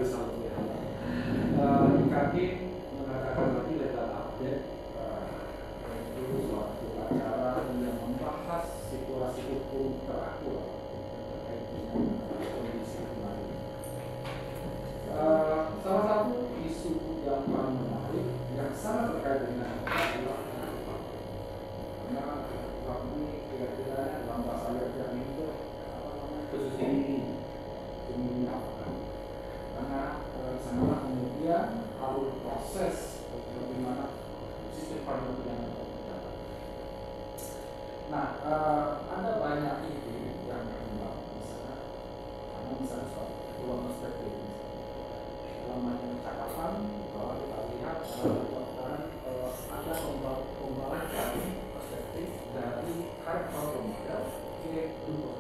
lagi selalu kelihatan. IKD mengadakan lagi legal update itu suatu acara yang membahas situasi hukum teraktual terkait dengan kondisi kemarin. Salah satu isu yang paling menarik yang sangat terkait dengan adalah karena ini kira-kira dalam bahasa Arab itu khusus ini apa? Karena sangat kemudian alur proses bagaimana sistem peradilan berjalan. Nah, ada banyak ide yang berkembang di sana, karena misalnya soal peluang perspektif. Dalam banyak catatan bahwa kita lihat ada pembalikan perspektif dari karakter model ke bentuk.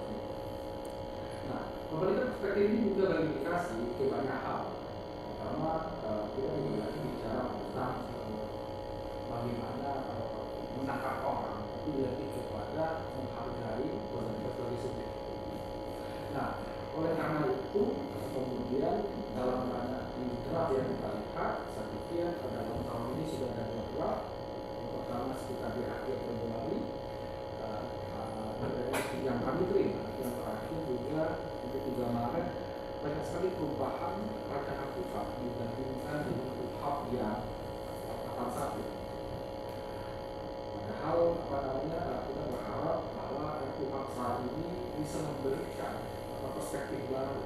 Nah, pembalikan perspektif ini juga berimplikasi ke banyak hal. Pertama, kita juga bicara tentang bagaimana menangkap orang itu lebih kepada menghargai proses tersebut. Nah, oleh karena itu kemudian dalam banyak draft yang kita lihat, saya pikir dalam tahun ini sudah ada dua draft. Yang pertama sekitar di akhir Februari, yang kami terima, yang terakhir juga di 3 Maret banyak sekali perubahan rancangan KUHP dibandingkan dengan KUHP yang akan satu. Padahal kita berharap bahwa KUHP saat ini bisa memberikan perspektif baru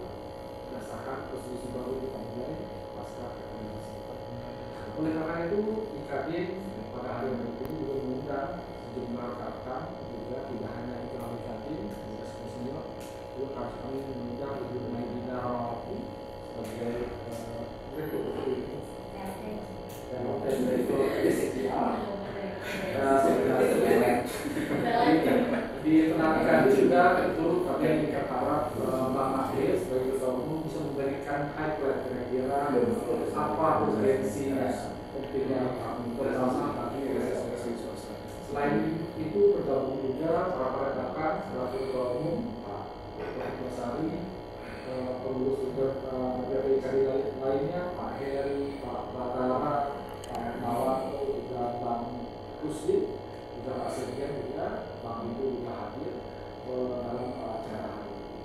berdasarkan konstitusi baru di Pemilihan pasca rekomendasi. Oleh karena itu, IKD pada hari yang berikut juga mengundang sejumlah rekan juga tidak hanya internal IKD, juga senior, juga kami mengundang Ibu Maidina Rawati sebagai direktur dan direktur SCA. Ditenangkan juga turut kami berharap Mbak Mahir sebagai ketua umum bisa memberikan highlight kira-kira apa urgensi pentingnya bersama kami. Selain itu bergabung juga para rekan selaku ketua umum Pak Basari, pengurus juga dari lainnya Pak Heri, Pak Batara, Pak Hermawan, juga Bang Kusli, juga Pak Sergen juga, Bang Ibu juga hadir dalam acara hari ini.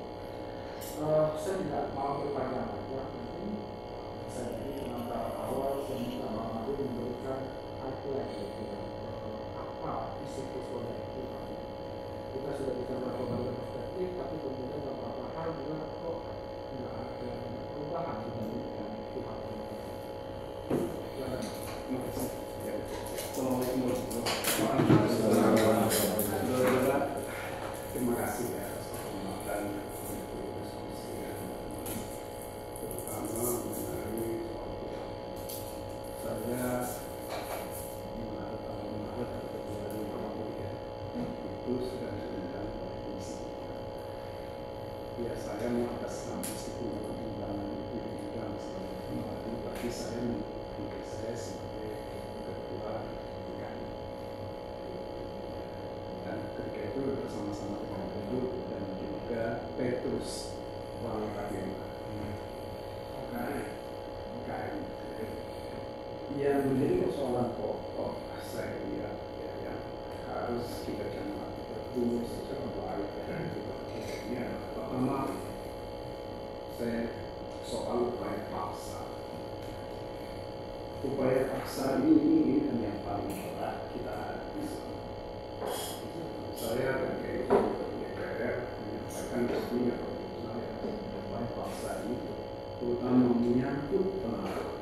Saya tidak mau berpanjang banyak, mungkin saya ini antara awal saya minta Bang Adi memberikan highlight apa isi personal itu. Kita sudah bicara beberapa perspektif, tapi kemudian beberapa hal juga kok tidak ada perubahan dibandingkan Tuhan. Terima kasih. Assalamualaikum warahmatullahi wabarakatuh. Terima kasih ya atas kesempatan untuk diskusi terutama mengenai soal saya di Maret tahun 2020 itu sudah diundang oleh komisi. Ya saya mengataskan meskipun pertimbangan itu diundang sebagai pembantu, tapi saya menunjuk saya sebagai ketua dan ketika itu bersama-sama dengan Ibu dan juga Petrus Wangkabima. Yang menjadi persoalan pokok saya lihat yang harus kita cermati dulu secara baik dan juga ini pertama saya soal upaya paksa. Upaya paksa ini kan yang paling berat kita hadapi. Saya sebagai DPR menyampaikan resminya saya upaya paksa itu terutama menyangkut pengaruh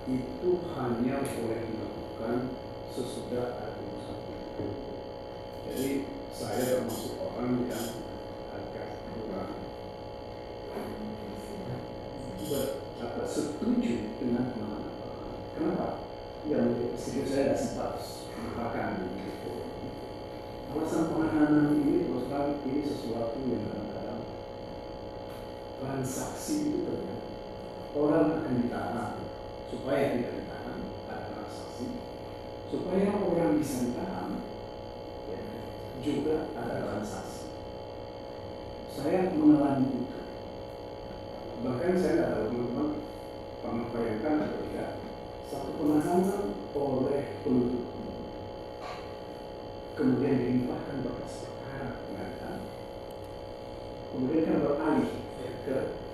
itu hanya boleh dilakukan sesudah ada keputusan. Jadi saya termasuk orang yang agak kurang setuju dengan penanganan. Kenapa? Yang setuju saya tidak sempat mengatakan itu. Alasan penahanan ini terus terang ini sesuatu yang kadang-kadang transaksi itu terjadi. Orang akan ditahan supaya tidak ditahan, ada transaksi. Supaya orang bisa ditahan, ya, juga ada transaksi. Saya mengalami itu. Bahkan saya tidak tahu teman-teman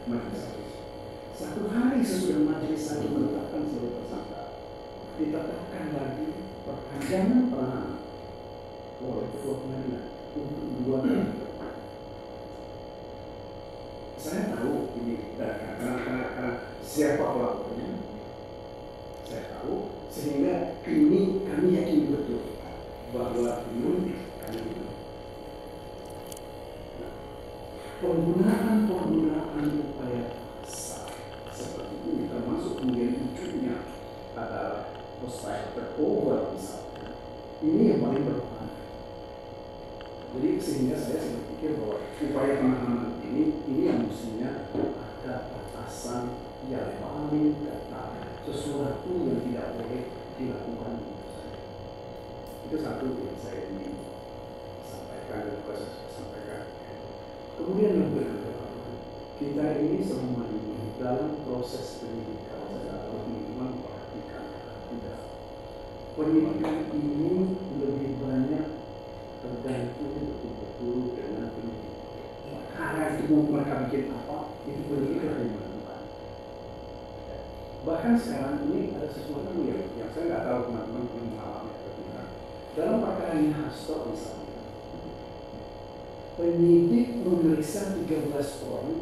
majelis. Satu hari sesudah majelis hakim menetapkan sebagai tersangka, ditetapkan lagi perpanjangan penahanan oleh ketua pengadilan untuk 2 tahun. Saya tahu ini karena siapa pelakunya, saya tahu, sehingga ini kami yakin betul bahwa ini penggunaan upaya paksa seperti ini, termasuk kemudian ujungnya adalah supaya tercover misalnya, ini yang paling berpengaruh. Jadi sehingga saya berpikir bahwa upaya penahanan ini yang mestinya ada batasan yang paling ketat, sesuatu yang tidak boleh dilakukan. Itu satu yang saya ingin sampaikan dan juga saya sampaikan. Kemudian yang kedua, kita ini selama ini dalam proses pendidikan secara lingkungan perhatikan tidak. Pendidikan ini lebih banyak tergantung betul-betul dengan pendidikan. Karena itu mereka bikin apa, itu pendidikan yang melakukan. Bahkan sekarang ini ada sesuatu yang saya nggak tahu teman-teman mengalami atau tidak. Dalam perkara Hasto misalnya, penyidik memeriksa 13 orang,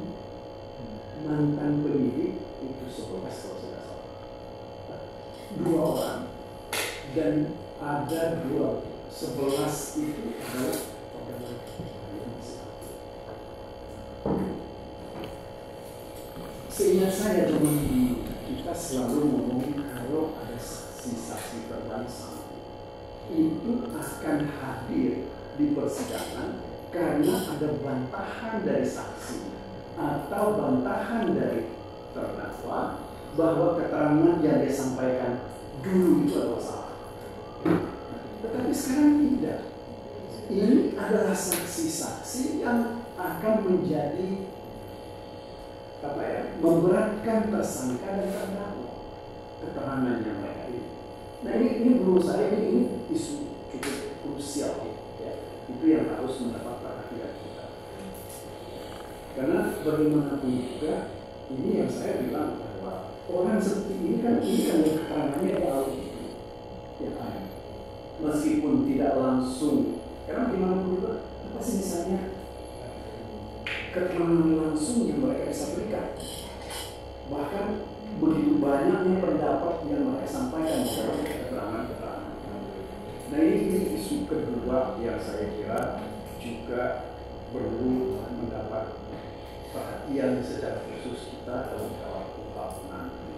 mantan penyidik itu 11 kalau saya salah, 2 orang, dan ada 11 itu adalah pegawai. Seingat saya teman kita selalu ngomong kalau ada saksi-saksi terbangsa itu akan hadir di persidangan karena ada bantahan dari saksi atau bantahan dari terdakwa bahwa keterangan yang dia sampaikan dulu itu adalah salah. Tetapi sekarang tidak. Ini adalah saksi-saksi yang akan menjadi memberatkan tersangka dan terdakwa keterangan yang mereka ini. Nah ini menurut saya ini isu cukup krusial ya. Itu yang harus mendapat perhatian kita. Karena bagaimanapun juga ini yang saya bilang bahwa orang seperti ini kan keterangannya tahu ya kan. Meskipun tidak langsung, karena gimana pun juga apa sih misalnya keterangan langsung yang mereka bisa berikan. Bahkan begitu banyaknya pendapat yang mereka sampaikan dalam keterangan-keterangan. Nah ini isu kedua yang saya kira juga perlu mendapat perhatian secara khusus kita dalam KUHP nanti.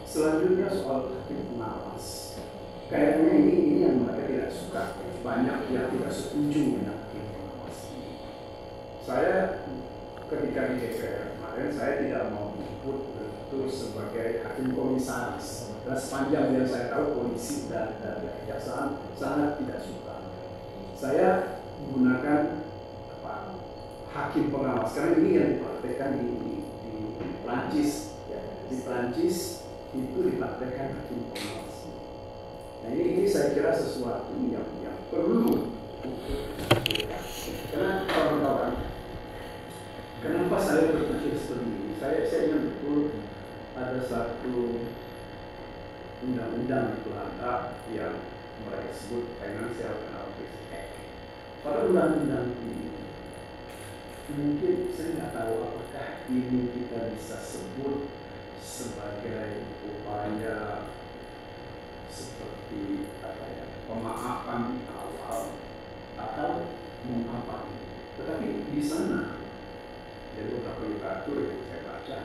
Selanjutnya soal hakim pengawas. Kayaknya ini yang mereka tidak suka. Banyak yang tidak setuju dengan hakim pengawas ini. Saya ketika di DPR kemarin saya tidak mau menyebut betul sebagai hakim komisaris. Dan sepanjang yang saya tahu polisi dan kejaksaan sangat tidak suka. Saya menggunakan hakim pengawas karena ini yang dipraktekkan di Prancis. Ya. Di Prancis itu dipraktekkan hakim pengawas. Nah ini saya kira sesuatu yang perlu karena kawan-kawan, kenapa saya berpikir seperti ini? Saya ingat betul ada satu undang-undang di Belanda yang mereka sebut Financial Penalties Act. Pada undang-undang ini mungkin saya nggak tahu apakah ini kita bisa sebut sebagai upaya seperti pemaafan di awal atau mengapa. Tetapi di sana dari beberapa literatur yang saya baca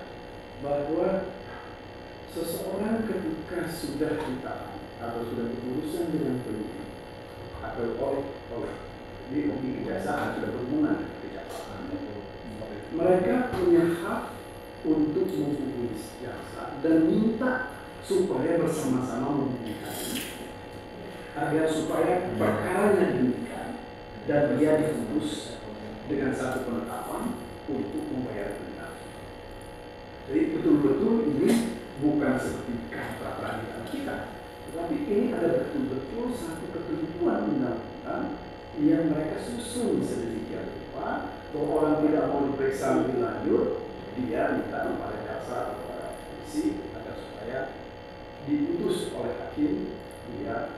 bahwa seseorang ketika sudah ditahan atau sudah berurusan dengan penyidik atau oleh di kejaksaan sudah berhubungan dengan kejaksaan, mereka punya hak untuk menghubungi jaksa dan minta supaya bersama-sama membuktikan agar supaya perkaranya dihentikan dan dia difokus dengan satu penetapan untuk membayar denda. Jadi betul-betul ini bukan seperti pra peradilan kita, tetapi ini ada betul-betul satu ketentuan undang-undang yang mereka susun sedemikian rupa bahwa orang tidak mau diperiksa lebih lanjut dia minta kepada jaksa atau kepada polisi agar supaya diputus oleh hakim dia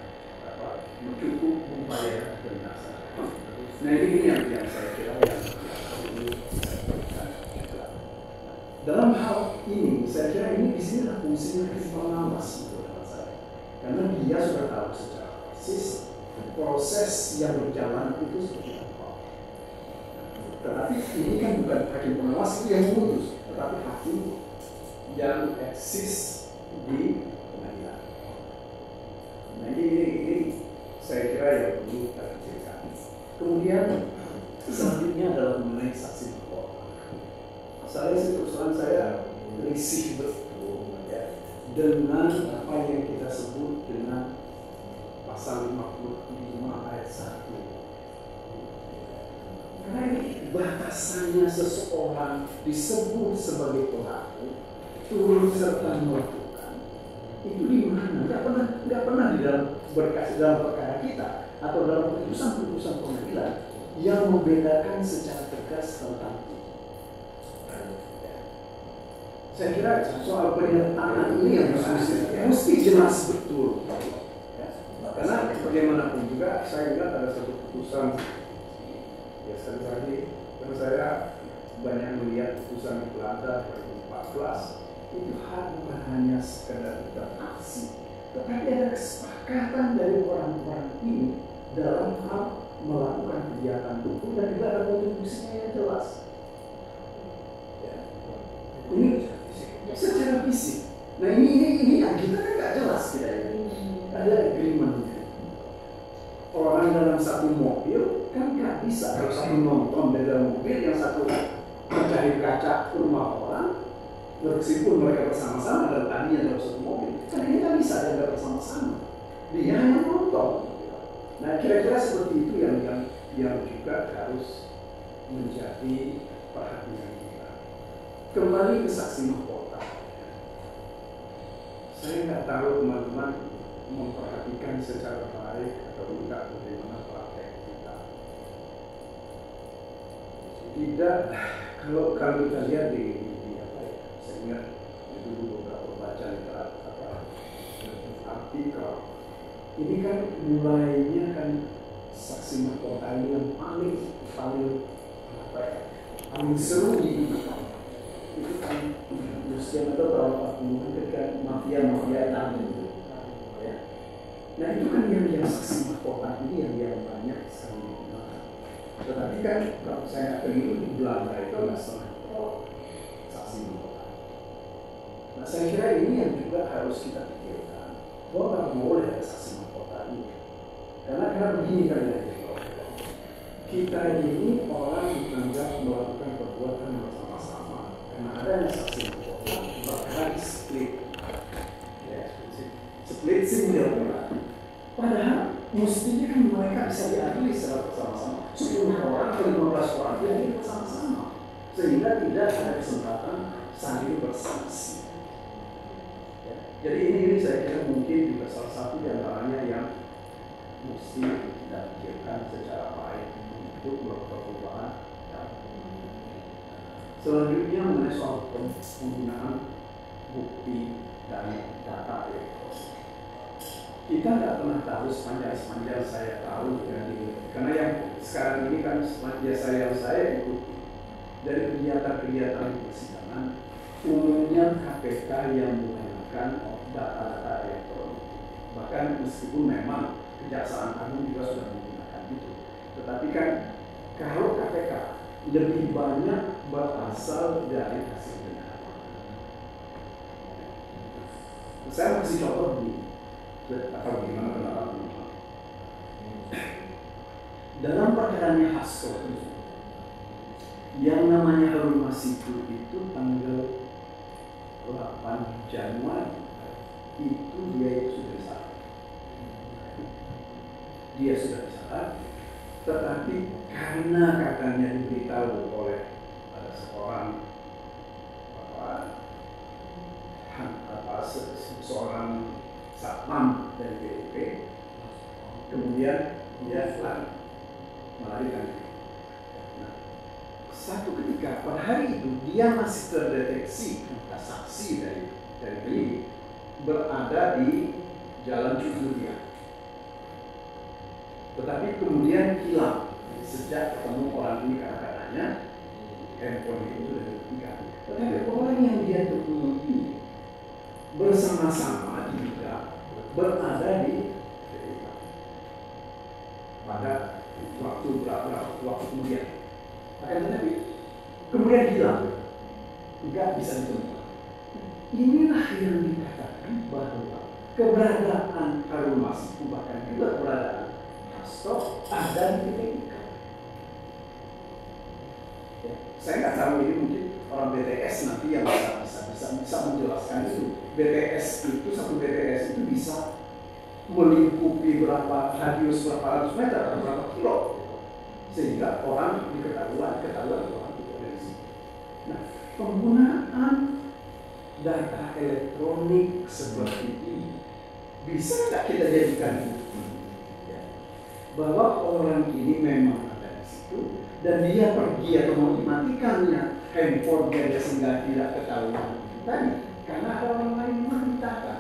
cukup membayar denda. Nah ini yang saya kira yang perlu saya berikan. Dalam hal ini saya kira ini di sini adalah fungsinya pengawas menurut saya, karena dia sudah tahu secara persis proses yang berjalan itu seperti apa. Tetapi ini kan bukan hakim pengawas itu yang memutus, tetapi hakim yang eksis di pengadilan. Nah ini saya kira yang perlu kita pikirkan. Kemudian selanjutnya adalah mengenai saksi mahkota. Saya terus terang saya risih betul ya, dengan apa yang kita sebut dengan pasal 55 ayat 1. Karena ini batasannya seseorang disebut sebagai pelaku turut serta melakukan itu di mana? Nggak pernah di dalam berkas dalam perkara kita atau dalam putusan-putusan pengadilan yang membedakan secara tegas tentang itu. Saya kira soal pernyataan ini yang mesti jelas betul. Karena bagaimanapun juga saya ingat ada satu putusan ya sekali lagi karena saya banyak melihat putusan di Belanda 2014 itu bukan hanya sekedar interaksi, tetapi ada kesepakatan dari orang-orang ini dalam hal melakukan kegiatan hukum dan juga ada kontribusinya yang jelas. Ya. Ini secara fisik. Nah ini yang kita kan nggak jelas tidak ini. Ada agreement. Orang dalam satu mobil kan nggak bisa kalau satu nonton dari dalam mobil yang satu mencari kaca rumah orang. Meskipun mereka bersama-sama dan tadinya dalam satu mobil, kan ini nggak bisa ada bersama-sama. Dia hanya nonton. Nah kira-kira seperti itu yang juga harus menjadi perhatian kita. Kembali ke saksi mahkota. Saya nggak tahu teman-teman memperhatikan secara baik atau tidak bagaimana praktek kita. Tidak, kalau kita lihat di saya ingat itu beberapa baca literatur artikel. Ini kan mulainya kan saksi mahkota ini yang paling seru di dunia. Itu kan usia atau tahun 40-an ketika mafia itu. Ya. Nah itu kan yang saksi mahkota ini yang banyak sekali digunakan. Tetapi kan kalau saya keliru di Belanda itu adalah saksi mahkota. Nah saya kira ini yang juga harus kita pikirkan. Bahwa nggak boleh ada saksi mahkota ini. Karena begini kan ya. Kita ini orang dianggap melakukan perbuatan bersama-sama. Karena ada saksi mahkota bahkan split. Ya, split single. Padahal mestinya kan mereka bisa diadili secara bersama-sama. 10 orang atau 15 orang diadili bersama-sama. Sehingga tidak ada kesempatan saling bersaksi. Jadi ini saya kira mungkin juga salah satu di antaranya yang mesti kita pikirkan secara baik untuk melakukan perubahan. Selanjutnya mengenai soal penggunaan bukti dan data elektronik. Kita nggak pernah tahu sepanjang saya tahu karena yang sekarang ini kan sepanjang saya ikuti dari kegiatan-kegiatan persidangan umumnya KPK yang menggunakan data-data elektronik. Bahkan meskipun memang Kejaksaan Agung juga sudah menggunakan itu, tetapi kan kalau KPK lebih banyak berasal dari hasil penyidikan. Saya kasih contoh di atau gimana pendapat teman-teman. Dalam perkaranya Hasto yang namanya Harun Masiku itu tanggal 8 Januari itu dia sudah disahkan. Dia sudah disahkan, tetapi karena katanya diberitahu oleh ada seorang seorang satpam dari PDIP, kemudian dia melarikan diri. Nah, satu ketika pada hari itu dia masih terdeteksi saksi dari ini berada di Jalan Cucuria. Tetapi kemudian hilang sejak ketemu orang ini karena katanya handphone itu sudah dihentikan. Tetapi orang yang dia temui ini bersama-sama juga berada di pada waktu kemudian. Akan tetapi kemudian hilang, tidak bisa ditemukan. Inilah yang dikatakan bahwa keberadaan Harun Masiku bahkan juga keberadaan Hasto ada di PTIK. Ya, saya nggak tahu ini mungkin orang BTS nanti yang bisa menjelaskan itu. BTS itu satu BTS itu bisa melingkupi berapa radius berapa ratus meter atau berapa kilo, sehingga orang diketahuan orang itu ada di sini. Nah, penggunaan data elektronik seperti ini bisa nggak kita jadikan ya, bahwa orang ini memang ada di situ dan dia pergi atau mau dimatikannya handphone dia sehingga tidak ketahuan tadi karena ada orang lain yang memintakan.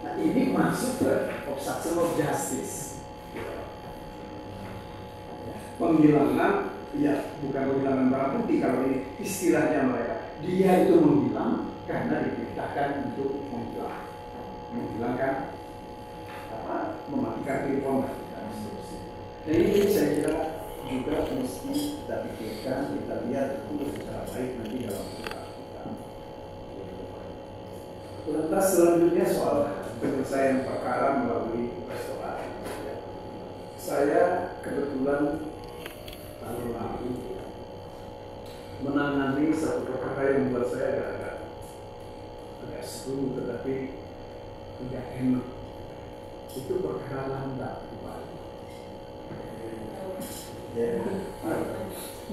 Nah, ini masuk ke obstruction of justice. Penghilangan, ya bukan penghilangan barang bukti kalau ini istilahnya mereka. Dia itu menghilang karena diperintahkan untuk menghilangkan mematikan telepon dan seterusnya. Dan ini saya kira juga mesti kita pikirkan, kita lihat untuk secara baik nanti dalam kita. Lantas selanjutnya soal penyelesaian perkara melalui restoran. Saya kebetulan lalu menangani satu perkara yang membuat saya agak seru tetapi tidak enak. Itu perkara landak di Bali. Ya.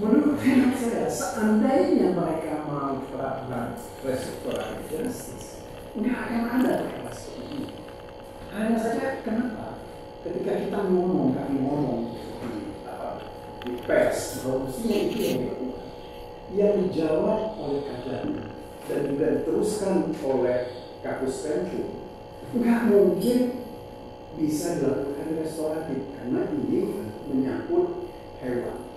Menurut hemat saya, seandainya mereka mau peraturan restoran justice, nggak akan ada perkara seperti ini. Hanya saja kenapa? Ketika kita ngomong di pers, mestinya itu yang dilakukan. Yang dijawab oleh kajian dan juga diteruskan oleh Kapus Penkum nggak mungkin bisa dilakukan restoratif karena ini menyangkut hewan.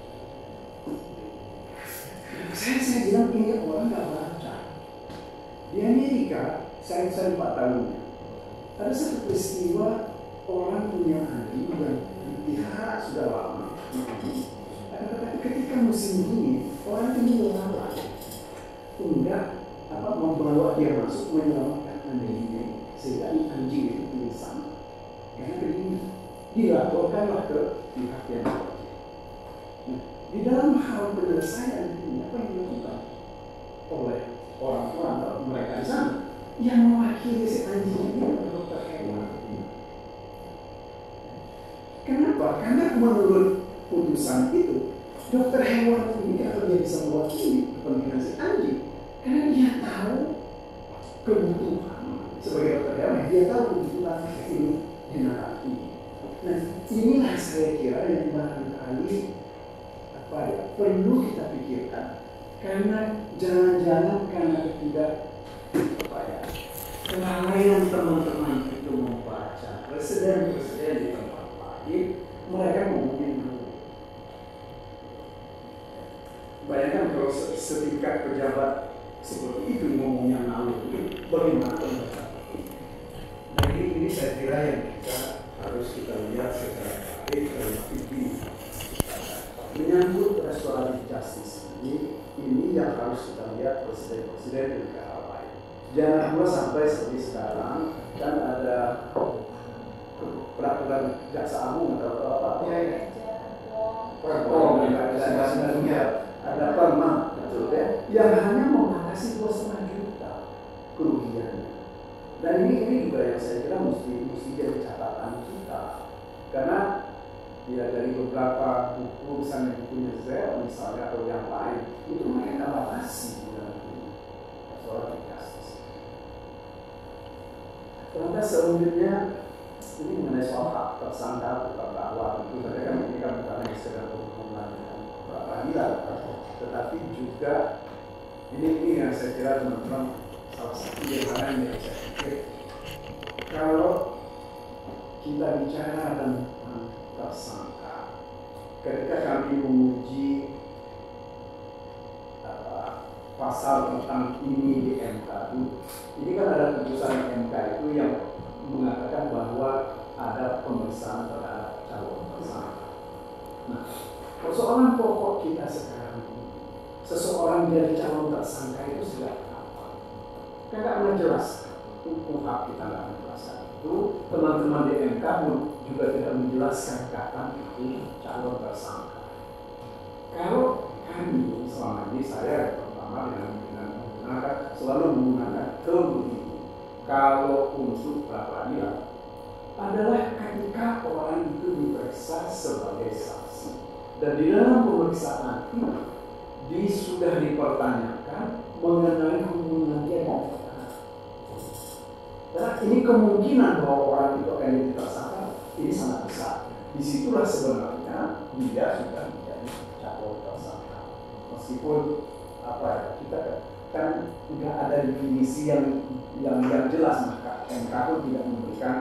Saya bilang ini orang nggak baca. Di Amerika, saya 4 tahun ada satu peristiwa orang punya anjing dan dipelihara sudah lama. Ketika musim dingin, orang ini melarang enggak membawa dia masuk menyelamatkan anjingnya sehingga anjing itu pingsan karena kedinginan. Dilaporkanlah ke pihak yang berwajib. Nah, di dalam hal penyelesaian ini apa yang dilakukan oleh orang-orang mereka di sana yang mewakili si anjing ini adalah dokter hewan. Kenapa? Karena menurut putusan itu dokter hewan ini atau dia bisa mewakili kepentingan si anjing karena dia tahu kebutuhan sebagai dokter hewan, dia tahu kebutuhan ini binatang ini. Nah, inilah saya kira yang barangkali perlu kita pikirkan karena jangan-jangan karena tidak kelalaian teman-teman itu membaca presiden di tempat lain, mereka ngomongin dulu. Bayangkan kalau setingkat pejabat seperti itu ngomongnya lalu, bagaimana pembaca? Nah ini saya kira yang harus kita lihat secara baik dari TV. Menyangkut restoratif justice ini yang harus kita lihat presiden-presiden di negara lain. Jangan lupa sampai seperti sekarang dan ada peraturan jaksa agung atau apa? Ada perma, betul ya? Yang hanya membatasi 2,5 juta kerugiannya. Dan ini juga yang saya kira mesti jadi catatan kita, karena ya dari beberapa buku misalnya bukunya Zell misalnya atau yang lain itu mereka batasi dalam soal justice. Lantas selanjutnya ini mengenai soal hak tersangka terdakwa itu saja kan kita bukan hanya sekedar berhubungan dengan peradilan. tetapi juga ini yang saya kira teman-teman salah satu yang saya pikir, kalau kita bicara tentang tersangka, ketika kami menguji pasal tentang ini di MK itu, ini kan ada putusan MK itu yang mengatakan bahwa ada pemeriksaan terhadap calon tersangka. Nah, persoalan pokok kita sekarang ini, seseorang jadi calon tersangka itu sejak kapan? Kan nggak pernah jelas. Hukum hak kita nggak menjelaskan itu. Teman-teman di MK pun juga tidak menjelaskan kapan itu calon tersangka. Kalau kami selama ini, saya pertama dengan menggunakan, selalu menggunakan term ini. Kalau untuk pra-peradilan adalah ketika orang itu diperiksa sebagai saksi, dan di dalam pemeriksaan ini sudah dipertanyakan mengenai hubungan dia dan perkara. Dan ini kemungkinan bahwa orang itu akan jadi tersangka ini sangat besar. Disitulah sebenarnya dia sudah menjadi calon tersangka. Meskipun kita kan tidak ada definisi yang jelas, maka MK pun tidak memberikan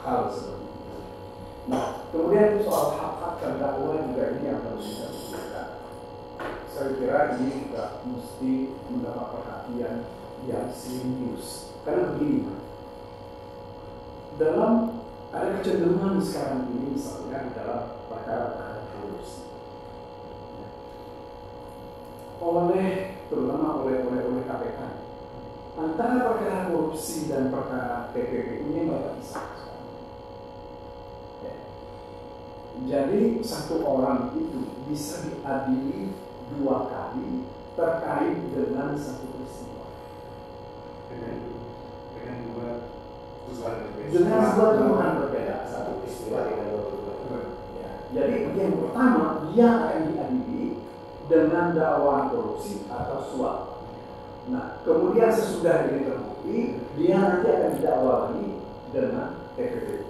hal seperti itu. Nah, kemudian soal hak-hak terdakwa juga ini yang harus kita pikirkan. Saya kira ini juga mesti mendapat perhatian yang serius. Karena begini, dalam ada kecenderungan sekarang ini misalnya di dalam perkara korupsi, terutama oleh KPK, antara perkara korupsi dan perkara TPP ini nggak bisa. Jadi satu orang itu bisa diadili 2 kali terkait dengan satu peristiwa. Dengan dua tuduhan berbeda, satu peristiwa dengan 2 tuduhan. Ya. Jadi yang pertama dia akan diadili dengan dakwaan korupsi atau suap. Nah, kemudian sesudah ini terbukti, dia nanti akan didakwa lagi dengan TPP.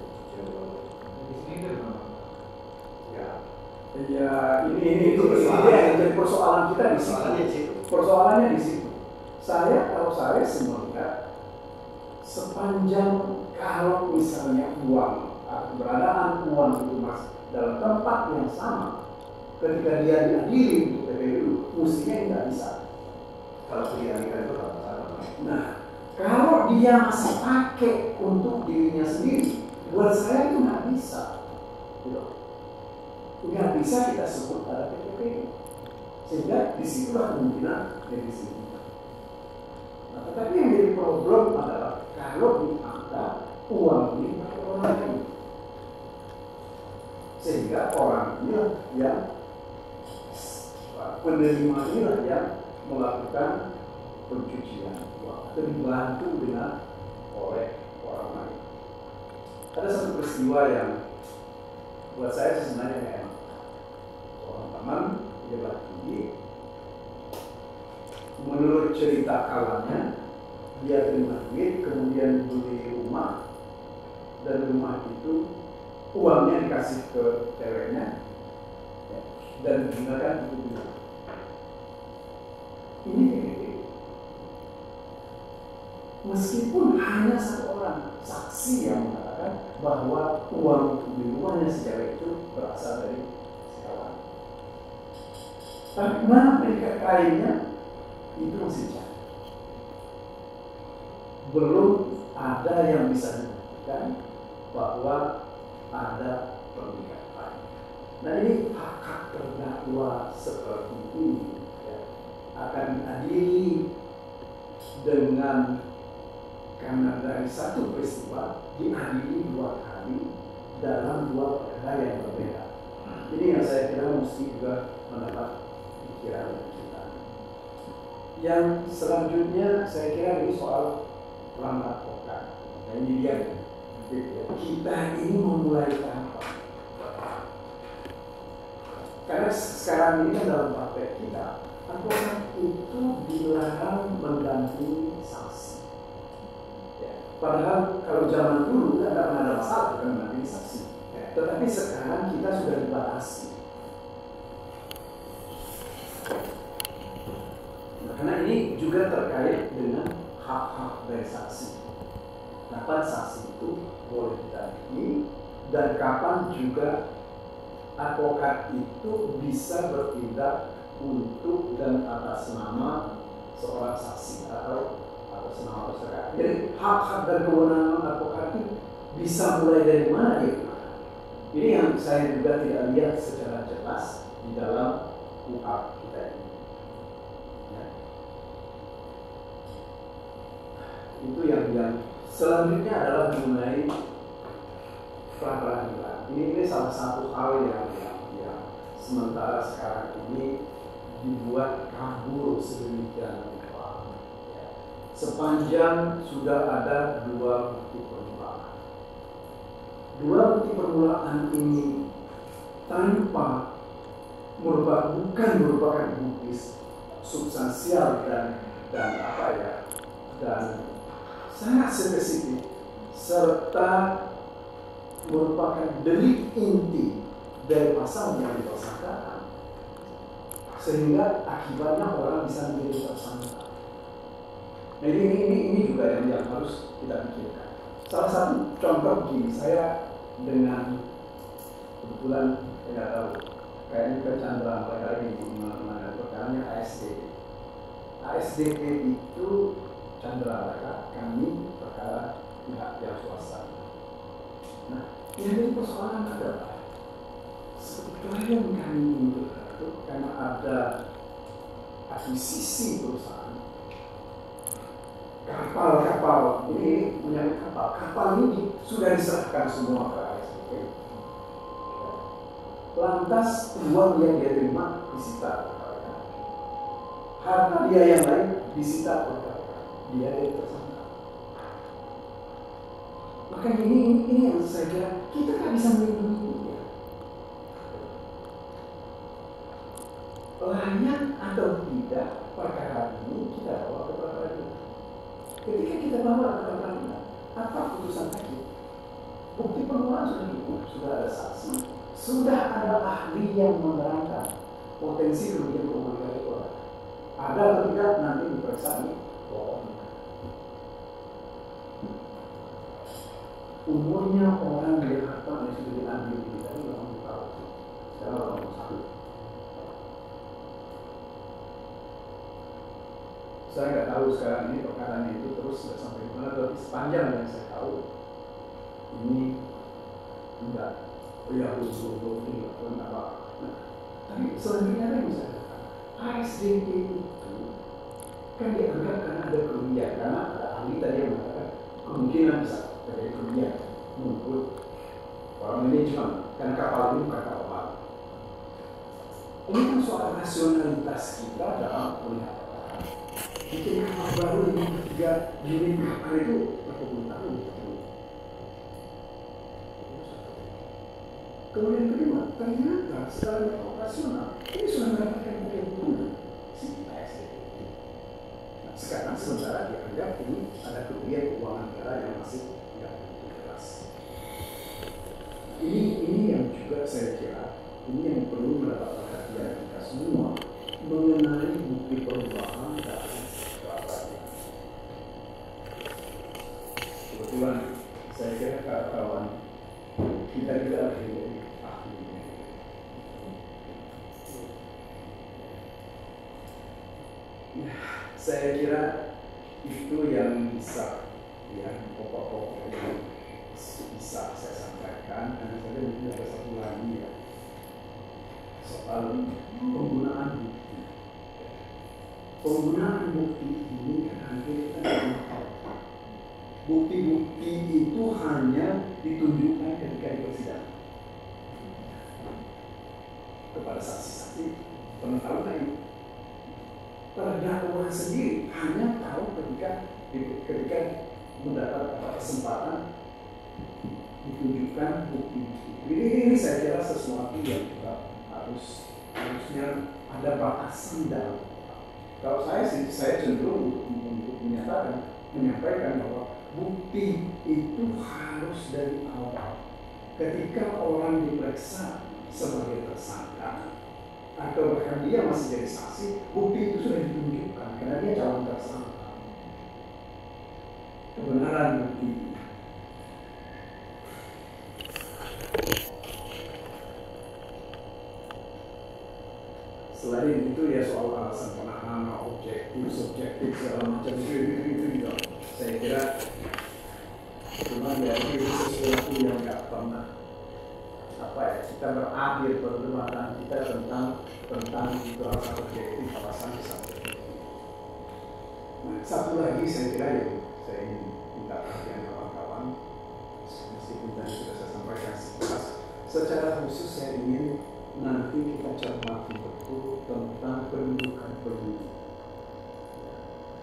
Ya, ini jadi persoalan kita di situ. Persoalannya di situ. Kalau saya sebenarnya sepanjang kalau misalnya uang atau keberadaan uang itu masuk dalam tempat yang sama, ketika dia diadili untuk TPU, mestinya tidak bisa. Kalau diadilikan itu apa salah? Nah, kalau dia masih pakai untuk dirinya sendiri, buat saya itu nggak bisa. Nggak bisa kita sebut pada TPP, sehingga disitulah kemungkinan dari sini. Nah, tetapi yang jadi problem adalah kalau dianggap uang ini pakai orang lain, sehingga orang ini yang penerima inilah yang melakukan pencucian uang atau dibantu dengan oleh orang lain. Ada satu peristiwa yang buat saya sebenarnya enak. Seorang teman dia lagi, menurut cerita kawannya, dia terima duit, kemudian beli rumah, dan rumah itu uangnya dikasih ke ceweknya, dan digunakan untuk beli. Ini meskipun hanya satu orang saksi yang mengatakan bahwa uang untuk beli rumahnya si cewek itu berasal dari sekawan. Tapi mana predikat lainnya itu masih jauh. Belum ada yang bisa dibuktikan bahwa ada predikat lain. Nah, ini hak terdakwa seperti ini akan diadili dengan, karena dari satu peristiwa diadili 2 kali dalam 2 perkara yang berbeda. Ini yang saya kira mesti juga mendapat pikiran kita. Yang selanjutnya saya kira ini soal peran advokat. Nah, ini dia. Kita ini memulai kapan? Karena sekarang ini kan dalam praktek kita, advokat itu dilarang mendampingi saksi. Padahal kalau zaman dulu tidak ada masalah dengan mendampingi saksi. Tetapi sekarang kita sudah dibatasi. ini juga terkait dengan hak-hak dari saksi. Kapan saksi itu boleh ditandingi dan kapan juga advokat itu bisa bertindak untuk dan atas nama seorang saksi atau atas nama masyarakat. Jadi hak-hak dan kewenangan advokat itu bisa mulai dari mana ya? Ini yang saya juga tidak lihat secara jelas di dalam UHAP kita ini. Ya. Itu yang selanjutnya adalah mengenai pra-peradilan. Ini salah satu hal yang sementara sekarang ini dibuat kabur sedemikian rupa. Ya. Sepanjang sudah ada 2 bukti permulaan. 2 bukti permulaan ini tanpa bukan merupakan bukti substansial dan sangat spesifik serta merupakan delik inti dari pasal yang ditersangkakan, sehingga akibatnya orang bisa menjadi tersangka. Nah ini juga yang harus kita pikirkan. Salah satu contoh begini, saya dengan kebetulan tidak tahu, kayaknya kecandaan perkara ini mana perkaranya ASDP. ASDP itu candera kami perkara pihak yang swasta. Nah, yang jadi persoalan adalah klien kami itu karena ada akuisisi perusahaan kapal ini menyangkut kapal ini sudah diserahkan semua ke ASDP. Lantas uang yang dia terima disita, harta dia yang lain disita, dia tersangka. Maka ini yang saya kira kita nggak bisa melindungi dia. Layak atau tidak perkara ini kita bawa ke peradilan. Ketika kita bawa ke peradilan, apa putusan hakim? Bukti permulaan sudah cukup, sudah ada saksi, sudah ada ahli yang menerangkan potensi kerugian komunikasi orang. Ada atau tidak nanti diperiksa ini bohong. Umurnya orang yang harta yang sudah diambil di tadi 80 tahun, sekarang 81. Saya nggak tahu sekarang ini perkaranya itu terus sampai mana, tapi sepanjang yang saya tahu ini enggak, ini apa. Nah, tapi selanjutnya apa yang bisa dikatakan? ASDP itu kan dianggap karena ada kerugian, karena ada ahli tadi yang mengatakan kemungkinan bisa terjadi kerugian menurut orang manajemen, karena kapal ini bukan kapal baru. Ini kan soal rasionalitas kita dalam melihat bikin kapal baru ini 3 unit kapal itu berpuluh tahun. Kemudian kedua, ternyata secara operasional ini sudah mendapatkan keuntungan si ASDP. Nah, sekarang sementara dianggap ini ada kerugian keuangan negara yang masih tidak begitu jelas. Ini yang juga saya kira ini yang perlu mendapat perhatian kita semua mengenai bukti perubahan dari peradilan. Kebetulan saya kira kawan kita juga ahli. Saya kira itu yang bisa pokok-pokok yang bisa saya sampaikan. Karena saya mungkin ada satu lagi ya soal penggunaan bukti. Penggunaan bukti ini kan hampir bukti-bukti itu hanya ditunjukkan ketika di persidangan kepada saksi-saksi pengetahuan ini. Terdakwa sendiri hanya tahu ketika mendapat kesempatan ditunjukkan bukti-bukti. Ini saya kira sesuatu yang juga harusnya ada batasan dalam. Kalau saya cenderung untuk menyampaikan bahwa bukti itu harus dari awal. Ketika orang diperiksa sebagai tersangka atau bahkan dia masih jadi saksi, bukti itu sudah ditunjukkan karena dia subjektif segala macam itu juga saya kira cuma dari sesuatu yang nggak pernah kita berakhir perdebatan kita tentang itu rasa objektif alasan subjektif. Nah, satu lagi saya kira yang saya ingin minta perhatian kawan-kawan, meskipun tadi sudah saya sampaikan sekilas, secara khusus saya ingin nanti kita cermati betul tentang pendudukan penyidik.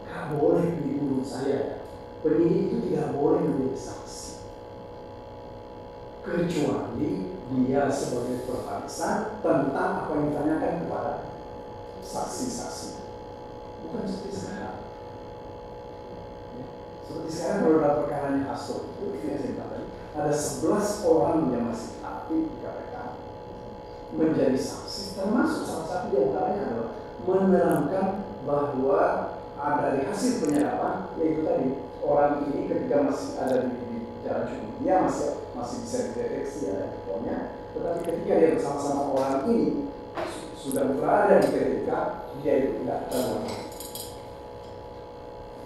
Tidak boleh menurut saya, penyidik itu tidak boleh menjadi saksi, kecuali dia sebagai periksa tentang apa yang ditanyakan kepada saksi-saksi. Bukan seperti sekarang. Seperti sekarang kalau dalam perkaranya Hasto itu yang saya katakan ada 11 orang yang masih aktif di KPK menjadi saksi, termasuk salah satu di antaranya adalah menerangkan bahwa dari hasil penyadapan, yaitu tadi orang ini ketika masih ada di jalan cukup, dia masih bisa dideteksi ada pokoknya, tetapi ketika dia bersama-sama orang ini sudah berada di KPK, dia itu tidak tahu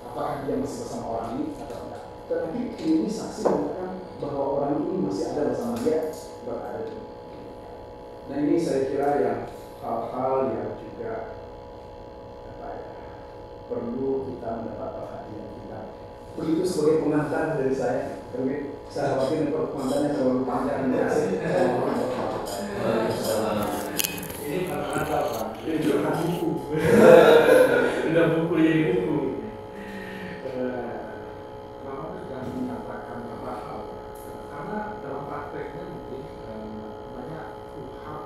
apakah dia masih bersama orang ini atau tidak. Tetapi ini saksi mengatakan bahwa orang ini masih ada bersama dia berada di. Nah ini saya kira yang hal-hal yang juga perlu kita mendapat perhatian kita. Begitu sebagai pengantar dari saya. Oke, saya khawatir pengantarnya terlalu panjang. Ini pengantar Pak. Ini juga buku. Sudah buku jadi buku. Bapak sudah mengatakan beberapa hal. Karena dalam prakteknya mungkin banyak hal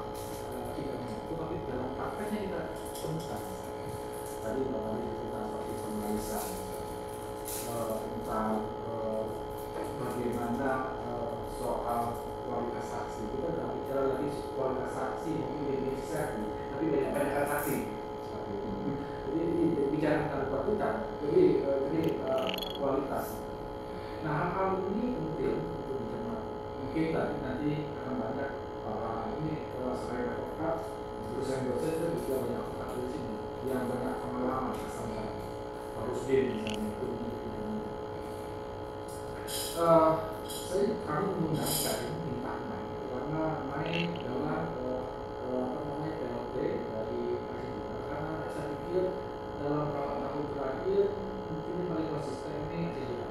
kita mengaku, tapi dalam prakteknya kita temukan. Tadi Bapak disebutkan seperti pemeriksaan tentang bagaimana soal kualitas saksi. Kita tidak bicara lagi kualitas saksi mungkin definisi saksi, tapi banyak saksi seperti itu. Jadi bicara tentang kualitas, jadi kualitas. Nah hal-hal ini penting untuk dicermati. Mungkin nanti akan banyak ini sebagai advokat, dosen-dosen itu juga banyak advokat di sini yang banyak pengalaman bersama harus misalnya itu. Kami menggunakan minta main karena main adalah PLT dari Asia, karena saya pikir dalam beberapa tahun terakhir mungkin yang paling konsisten ini Asia.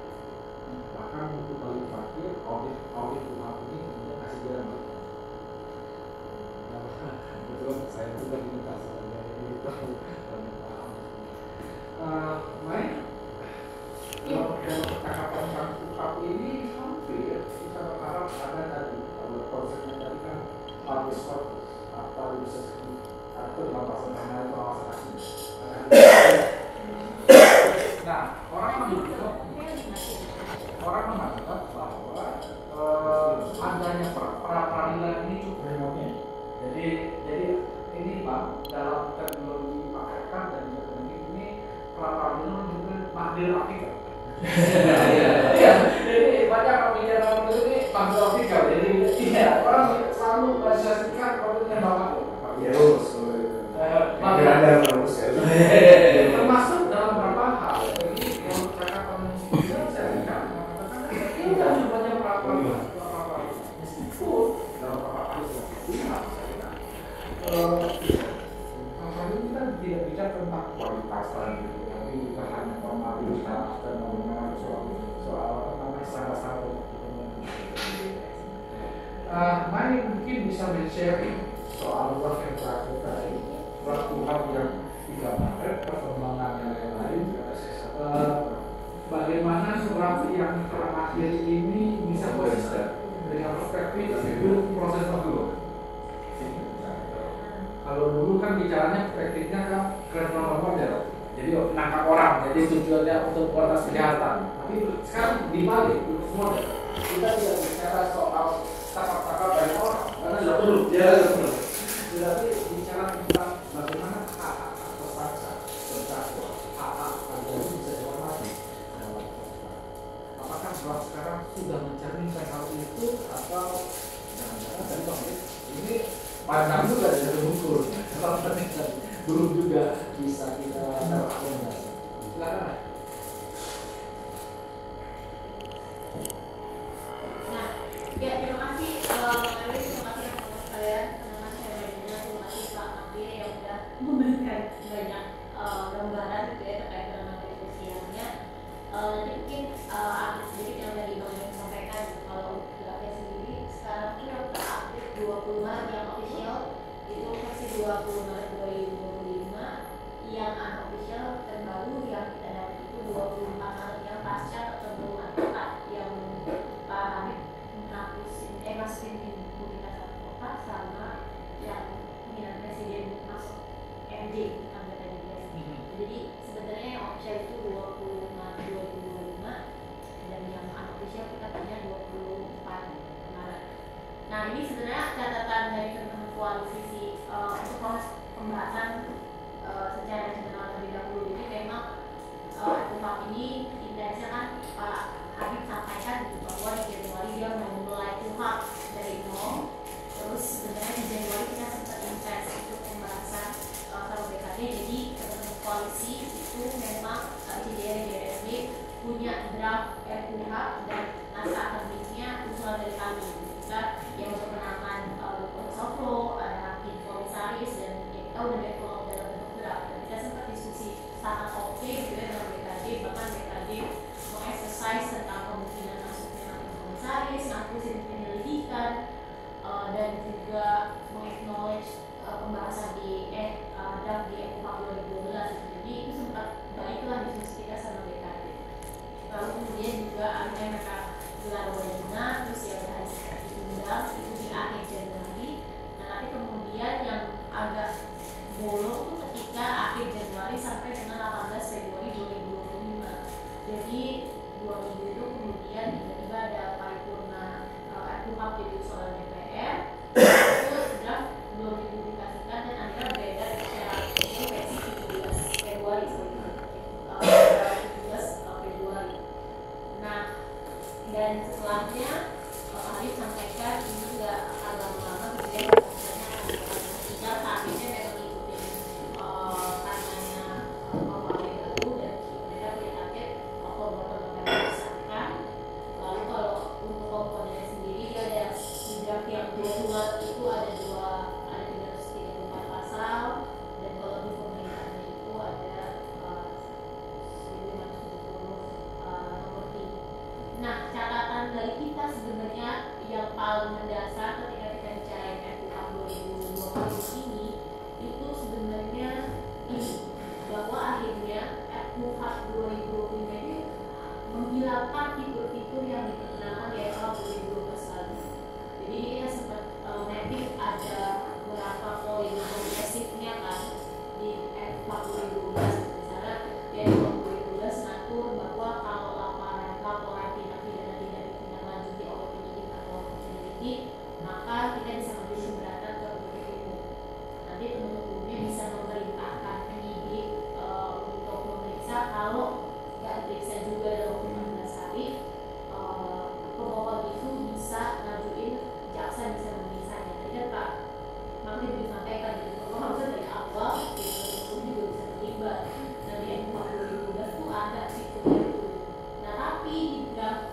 Bahkan untuk paling terakhir audit rumah ini kemudian Asia betul saya juga diminta sebagai main dalam percakapan tentang UKAP ini hampir kita berharap ada tadi kalau konsepnya tadi kan habis atau bisa atau dalam bahasa mengenai pengawasan asli. Nah orang menganggap bahwa adanya peradilan ini cukup remote. Jadi ini Pak dalam teknologi pakaikan dan teknologi ini peradilan juga makdir artikel. Iya, jadi banyak orang bicara ini makdir artikel. Jadi tidak orang selalu menjelaskan produknya bapak. Ya termasuk dalam beberapa hal. Jadi yang percakapan saya lihat mengatakan ini kan banyak peradilan meskipun dalam beberapa hal tidak hal ini kan tidak bicara tentang kualitas lagi, tapi bukan hanya formalitas dan mengenai soal standar-standar. Mari mungkin bisa men-sharing soal work and practice tadi, Tuhan yang 3 Maret, perkembangan yang lain. Bagaimana surat yang terakhir ini bisa konsisten dengan perspektif hidup proses waktu. Kalau dulu kan bicaranya perspektifnya kan kriminal model, jadi menangkap orang, jadi tujuannya untuk kualitas kejahatan. Tapi sekarang dibalik model, kita tidak bicara soal tangkap banyak orang, karena tidak perlu, tapi bicara tentang bagaimana hak tersangka, terdakwa, hak agar bisa dihormati. Apakah sekarang sudah mencerminkan hal itu atau jangan-jangan tadi Bang ini panjang juga dari ukur, belum juga bisa kita terapkan. nanti mungkin update sedikit yang tadi Bang Yoni sampaikan. Kalau draftnya sendiri sekarang itu yang terupdate 20 Maret yang official itu versi 20 Maret 2025, yang unofficial terbaru yang kita dapat itu 24 Maret yang pasca pertemuan tepat yang Pak Habib masukin publikasi advokat sama yang pemilihan presiden masuk MJ anggota DPR. Jadi sebenarnya yang official itu 20 Maret 2025 dan yang unofficial kita punya 24 Maret. Nah ini sebenarnya catatan dari teman-teman koalisi untuk proses pembahasan secara internal terlebih dahulu. Jadi memang RKUHP ini intensinya kan Pak Habib sampaikan bahwa di Januari dia mau mulai KUHP dari nol. Terus sebenarnya di Januari kita sempat intens untuk pembahasan sama BKD. Jadi teman-teman koalisi itu memang CDR DRSB punya draft RKUHP dan naskah akademiknya usulan dari kami. Kita yang untuk penanganan proses of law, ada hakim komisaris dan ya, kita udah develop dalam bentuk draft. Dan kita sempat diskusi sangat oke gitu ya dengan BKD, bahkan BKD mengexercise tentang kemungkinan masuknya hakim komisaris, ngakusin penyelidikan, dan juga meng-acknowledge pembahasan di draft di RKUHP 2012. Jadi itu sempat baiklah diskusi kita sama BKD. Lalu kemudian juga akhirnya mereka gelar webinar, terus ya udah diundang itu di akhir Januari. Nah tapi kemudian yang agak bolong itu ketika akhir Januari sampai dengan 18 Februari 2025. Jadi 2 minggu itu kemudian tiba-tiba ada paripurna RKUHP jadi usulan DPR. Terus draft belum dipublikasikan dan akhirnya beredar secara versi 17 Februari tanggal 17 Februari. Nah, dan setelahnya Pak Habib sampaikan ini juga akan lama-lama kemudian prosesnya akan berjalan. Saat ini memang mengikuti karenanya pembahasan baru dan mereka punya target Oktober November disahkan. Lalu kalau untuk komponennya sendiri dia ada di draft yang dua itu ada 334 pasal, dan kalau di pemerintahnya itu ada 1570 nomor 3. Nah, catatan dari kita sebenarnya yang paling mendasar ketika kita bicara RKUHP 2020 ini itu sebenarnya ini bahwa akhirnya RKUHP 2020 ini menghilangkan fitur-fitur yang diperkenalkan di RKUHP 2012 lalu. Jadi kita sempat mapping ada beberapa poin progresifnya kan di RKUHP 2012. Misalnya di RKUHP 2012 mengatur bahwa kalau laporan tindak pidana tidak ditindaklanjuti oleh penyidik atau penyelidik, maka kita bisa mengambil keberatan ke penuntut umum. Nanti penuntut umumnya bisa memerintahkan penyidik untuk memeriksa. Kalau nggak diperiksa juga dalam 15 hari, pemohon itu bisa ngajuin jaksa bisa memeriksanya. Jadi Pak Makhlid disampaikan gitu, bahwa harusnya dari awal itu juga bisa terlibat. Dan di RKUHP 2012 itu ada fiturnya itu. Nah tapi di draft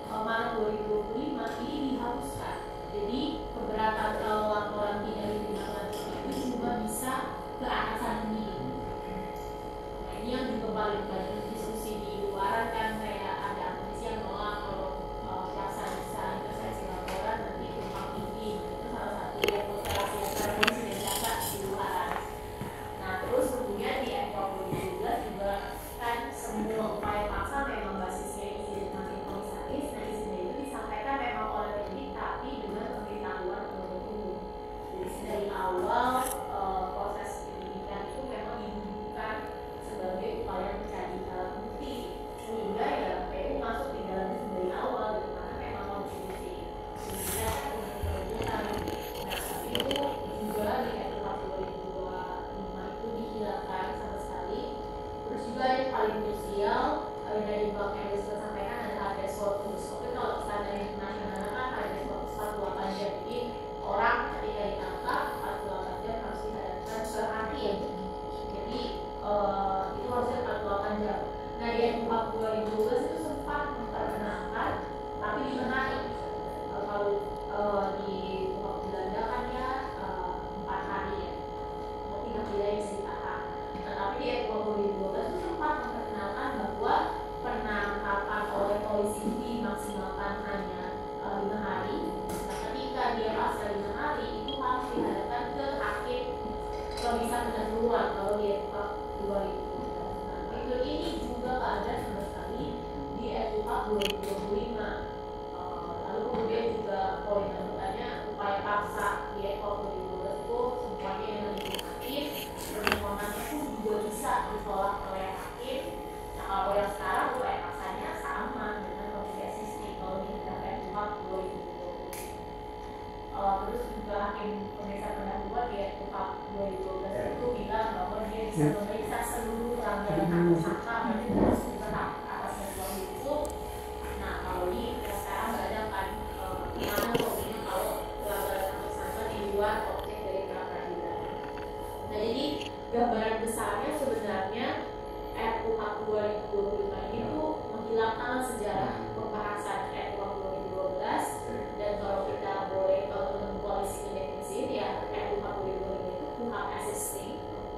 Maret 2025 ini dihapuskan. Jadi keberatan kalau laporan tidak ditindaklanjuti itu cuma bisa ke atasan penyidik. Nah ini yang juga paling banyak diskusi di luaran kan, kayak ada akademisi yang nolak kalau jaksa bisa intervensi laporan nanti tumpang tindih. Itu salah satu yang konstelasi antara polisi dan jaksa di luaran. Nah terus kemudian di RKUHP 2012 juga kan semua upaya paksa memang basisnya izin hakim komisaris. Nah izinnya itu disampaikan memang oleh penyidik tapi dengan pemberitahuan penuntut umum. Jadi dari awal proses penyidikan itu memang dibutuhkan sebagai upaya mencari alat bukti, sehingga ya PU masuk di dalamnya dari awal gitu, karena memang konstitusi penyidikan kan untuk penuntutan. Nah tapi itu juga di RKUHP 2025 itu dihilangkan sama sekali. Terus juga yang paling krusial dari Bang Edi sudah sampaikan ada habeas corpus. Tapi kalau standar internasional kan habeas corpus 48 jam. Jadi orang ketika ditangkap 48 jam harus dihadapkan ke hakim. Jadi itu harusnya 48 jam. Nah di RKUHP 2012 itu sempat memperkenalkan tapi dibenahi. Kalau di KUHP Belanda kan ya 4 hari ya, tapi tidak bisa ditahan. Nah tapi di RKUHP 2012 itu sempat memperkenalkan bahwa penangkapan 2025. Lalu kemudian juga poin lanjutannya upaya paksa di EKO 2012 itu semuanya yang aktif, permohonannya pun juga bisa ditolak oleh hakim. Nah kalau yang sekarang upaya paksanya sama dengan kondisi existing kalau diterapkan KUHP 2020. Terus juga hakim pemeriksa pendahuluan di KUHP 2012 itu bilang bahwa dia bisa memeriksa seluruh pelanggaran hak tersangka, berarti terus berhak atas bantuan hukum. Nah kalau di yang sekarang nggak ada kan gimana hukumnya kalau pelanggaran hak tersangka di luar objek dari pra-peradilan. Nah jadi gambaran besarnya sebenarnya RUHP 2025 ini tuh menghilangkan sejarah pembahasan RUHP 2012, dan kalau kita boleh, kalau teman koalisi mendefinisi ya RUHP 2025 itu KUHP existing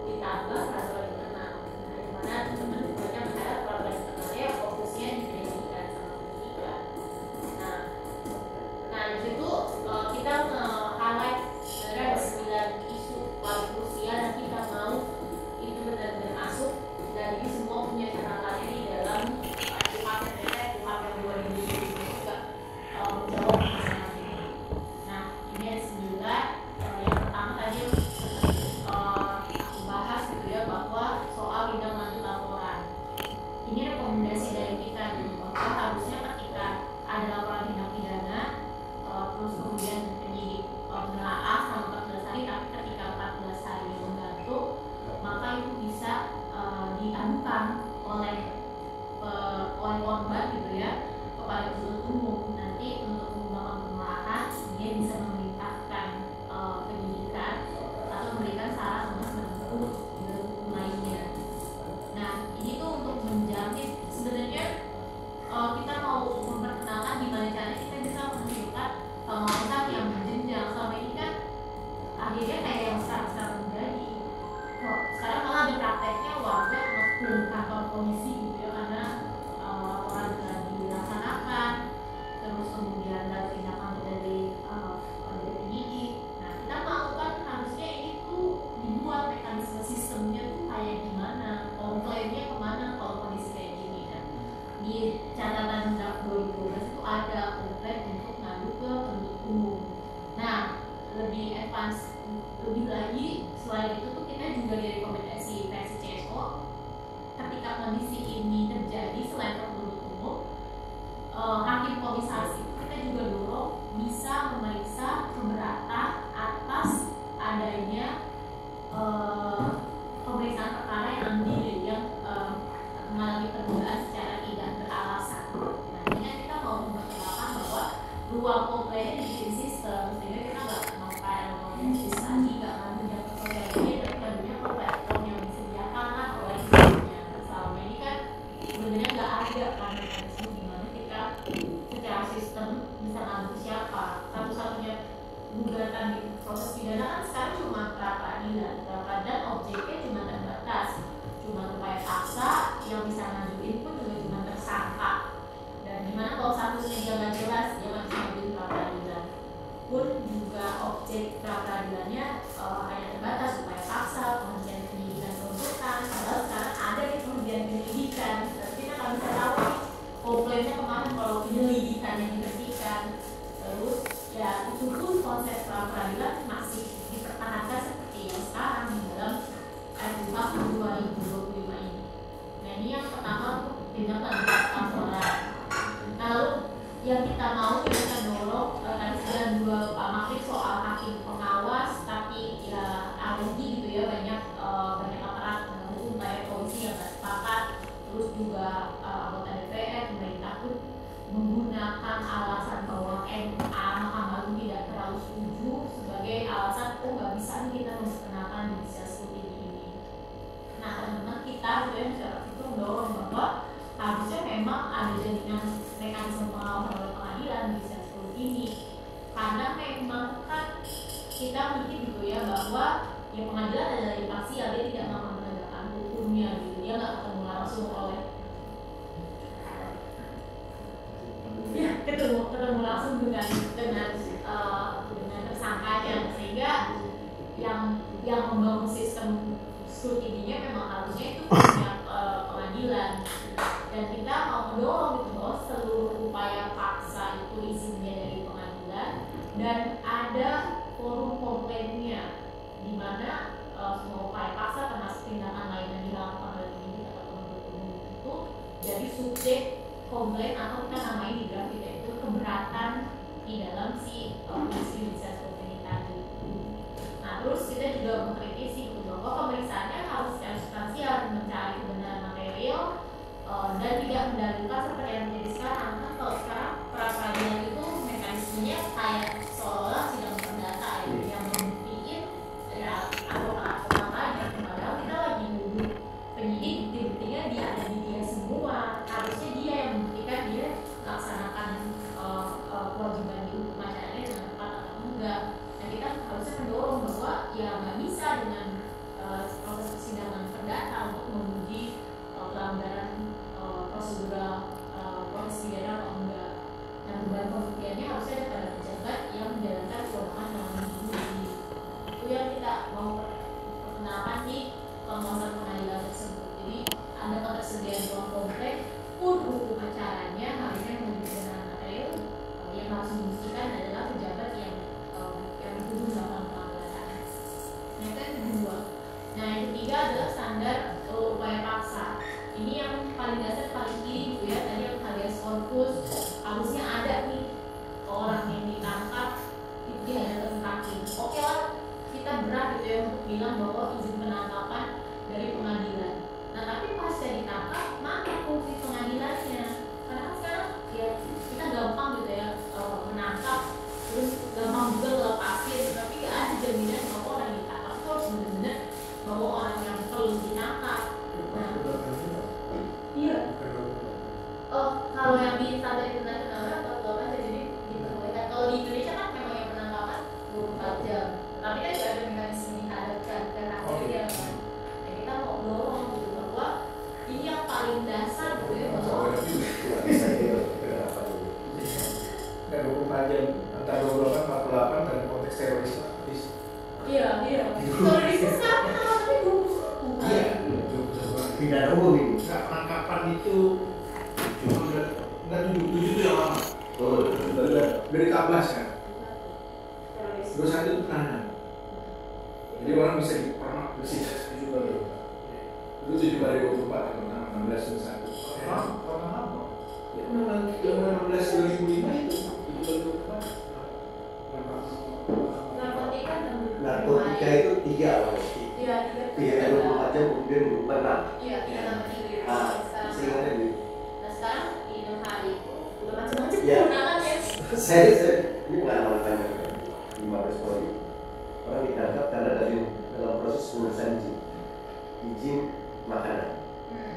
ditambah peraturan internal. Nah di mana teman-teman banyak berharap peraturan internalnya fokusnya di pendidikan sama pendidikan. Nah di situ kita nge-highlight sebenarnya ada 9 isu paling krusial yang kita mau itu benar-benar masuk, dan ini semua punya catatannya di dalam KUHP yang 2020 juga menjawab masalah ini. Nah ini ada 9. Yang pertama tadi aku bahas gitu ya, bahwa soal tindak lanjut laporan. Ini rekomendasi dari kita nih, bahwa harusnya ketika ada laporan tindak pidana terus kemudian penyidik menelaah selama 14 hari, tapi ketika 14 hari menggantung, maka itu bisa diadukan oleh korban gitu ya kepada penuntut umum. Nanti untuk melakukan penelahan dia bisa memerintahkan penyidikan atau memberikan saran untuk hukum lainnya. Nah ini tuh untuk menjamin sebenarnya kita mau memperkenalkan gimana caranya kita bisa menunjukkan pengawasan yang berjenjang. Selama ini kan akhirnya kayak yang sekarang terjadi. Sekarang malah ada prakteknya warga ngehukum kantor polisi gitu ya, karena laporan sudah dilaksanakan, terus kemudian ada tindakan dari penyidik. Nah kita mau kan harusnya ini tuh dibuat mekanisme sistemnya tuh kayak gimana, komplainnya kemana kalau kondisi kayak gini. Nah di catatan draft 2012 itu ada komplain untuk ngadu ke penuntut umum. Nah lebih advance, lebih lagi selain itu tuh kita juga dari rekomendasi versi CSO, ketika kondisi ini terjadi selain penuntut umum, hakim komisaris itu kita juga dorong bisa memeriksa keberatan atas adanya pemeriksaan perkara yang mengalami penundaan secara tidak beralasan. Nah ini kan kita mau memperkenalkan bahwa ruang komplain di sistem, sehingga kita nggak mau kayak lagi nggak ngadu yang sosial media, tapi ngadunya ke platform yang disediakan lah oleh sistemnya. Selama ini kan sebenarnya nggak ada kan mekanisme gimana kita secara sistem bisa ngadu siapa. Satu-satunya gugatan di proses pidana kan sekarang cuma pra-peradilan, dan objeknya cuma terbatas, cuma upaya paksa, yang bisa ngajuin pun juga cuma tersangka. Dan dimana kalau statusnya dia nggak jelas, dia nggak bisa ngajuin pra-peradilan pun juga objek pra-peradilannya hanya terbatas upaya paksa, penghentian penyidikan penuntutan. Padahal sekarang ada di penghentian penyidikan, tapi kita nggak bisa tahu komplainnya kemana kalau penyelidikan yang dihentikan. Terus ya itu pun konsep pra-peradilan masih dipertahankan seperti yang sekarang di dalam RUHP 2025 ini. Nah ini yang pertama untuk tindak lanjut laporan. Lalu yang kita mau kita dorong tadi sudah dua Pak Makrik soal hakim pengawas, tapi ya alergi gitu ya, banyak aparat hukum kayak polisi yang nggak sepakat, terus juga anggota DPR pemerintah pun menggunakan alasan bahwa Mahkamah Agung tidak terlalu setuju sebagai alasan nggak bisa kita memperkenalkan judicial scrutiny ini. Nah teman-teman kita juga yang secara itu mendorong bahwa harusnya memang ada jaminan mekanisme pengawasan oleh pengadilan judicial scrutiny, karena memang kan kita mikir gitu ya bahwa ya pengadilan adalah imparsial, dia tidak melakukan penegakan hukumnya gitu, dia nggak ketemu langsung oleh ketemu langsung dengan tersangkanya, sehingga yang membangun sistem scrutiny-nya memang harusnya itu punya pengadilan. Dan kita mau mendorong gitu bahwa seluruh dari subjek komplain atau kita namain di draft kita itu keberatan di dalam si judicial scrutiny tadi. Nah terus kita juga mengkritisi bahwa pemeriksaannya harus secara substansial, mencari kebenaran material dan tidak mendalilkan seperti yang terjadi sekarang. Kan kalau sekarang pra peradilan itu mekanismenya kayak seolah sidang perdata yang membuktikan ya apa aja, padahal kita lagi nuduh penyidik bukti-buktinya ada di dia semua. Harusnya dia yang membuktikan dia laksanakan kewajiban di hukum acaranya dengan tepat atau enggak. Nah kita harusnya mendorong bahwa ya nggak bisa dengan proses persidangan perdata untuk menguji pelanggaran prosedural proses pidana atau enggak. Nah beban pembuktiannya harusnya ada pada pejabat yang menjalankan kewenangan yang menguji. Itu yang kita mau perkenalkan di penguasaan pengadilan tersebut. Jadi ada ketersediaan ruang kompleks pun hukum acaranya harusnya menjadi kebenaran material yang harus dibuktikan adalah pejabat yang dituduh melakukan pelanggaran. Nah itu yang kedua. Nah yang ketiga adalah standar upaya paksa. Ini yang paling dasar, paling kiri gitu ya. Tadi yang habeas corpus harusnya ada nih orang yang ditangkap itu dihadapkan hakim. Oke lah kita berat gitu ya untuk bilang bahwa izin penangkapan dari pengadilan. Nah tapi pasca ditangkap mana fungsi pengadilannya? Karena kan sekarang ya kita gampang gitu ya menangkap, terus gampang juga lepasin, tapi nggak ada jaminan bahwa orang yang ditangkap itu harus benar-benar bahwa orang yang perlu ditangkap. Nah, iya. Kalau yang di standar internasional atau jadi diperbolehkan. Kalau di Indonesia kan memang yang penangkapan 24 jam. Tapi kan juga ada mekanisme dihadapkan dan akhirnya kan. Ya kita mau dorong gitu bahwa ini yang paling dasar gitu ya bahwa Kan 24 jam antara 28 48 dalam konteks terorisme habis. Iya. Terorisme sekarang tapi 21. Iya. Pidana umum ini. Nggak, penangkapan itu cuma nggak 77 itu yang lama. Udah ditambah sekarang. Terus satu itu penahanan. Jadi orang bisa dipermak bersih juga loh. Itu 7 kali 24 yang pertama 16 dan 1. Karena apa? Ya undang-undang 16 2005 itu 7 kali 24. Narkotika dan Narkotika itu 3 awal. Iya, 24 jam kemudian berubah 6. Iya, 3 Seingatnya gitu. Nah sekarang di 6 hari itu udah macam-macam Iya. gunakan ya. Saya ini pengalaman panjang di Mabes Polri. Orang ditangkap karena dalam proses pengurusan izin makanan,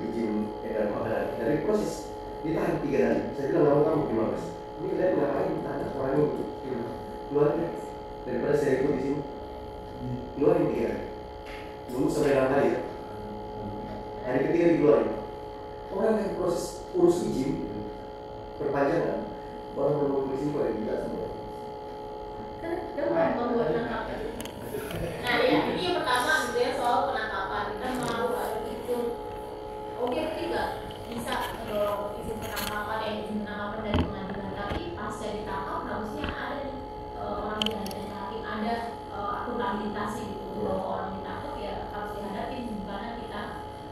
izin edar makanan. Dari proses ditahan 3 hari. Saya bilang sama kamu di Mabes, ini kalian ngapain ditangkap orang ini? Keluarnya daripada saya ikut di sini, keluarin 3 hari. Dulu sampai 6 hari ya. Hari ketiga dikeluarin. Orang yang proses urus izin perpanjangan, orang menunggu di sini kok gila semua. Kan gampang membuat penangkapan. Nah ya, ini yang pertama gitu ya soal penangkapan. Kita mau ada itu. Oke, ketiga bisa mendorong izin penangkapan dari pengadilan. Tapi pasca ditangkap harusnya ada nih orang yang hakim, ada akuntabilitas gitu bahwa orang ditangkap ya harus dihadapi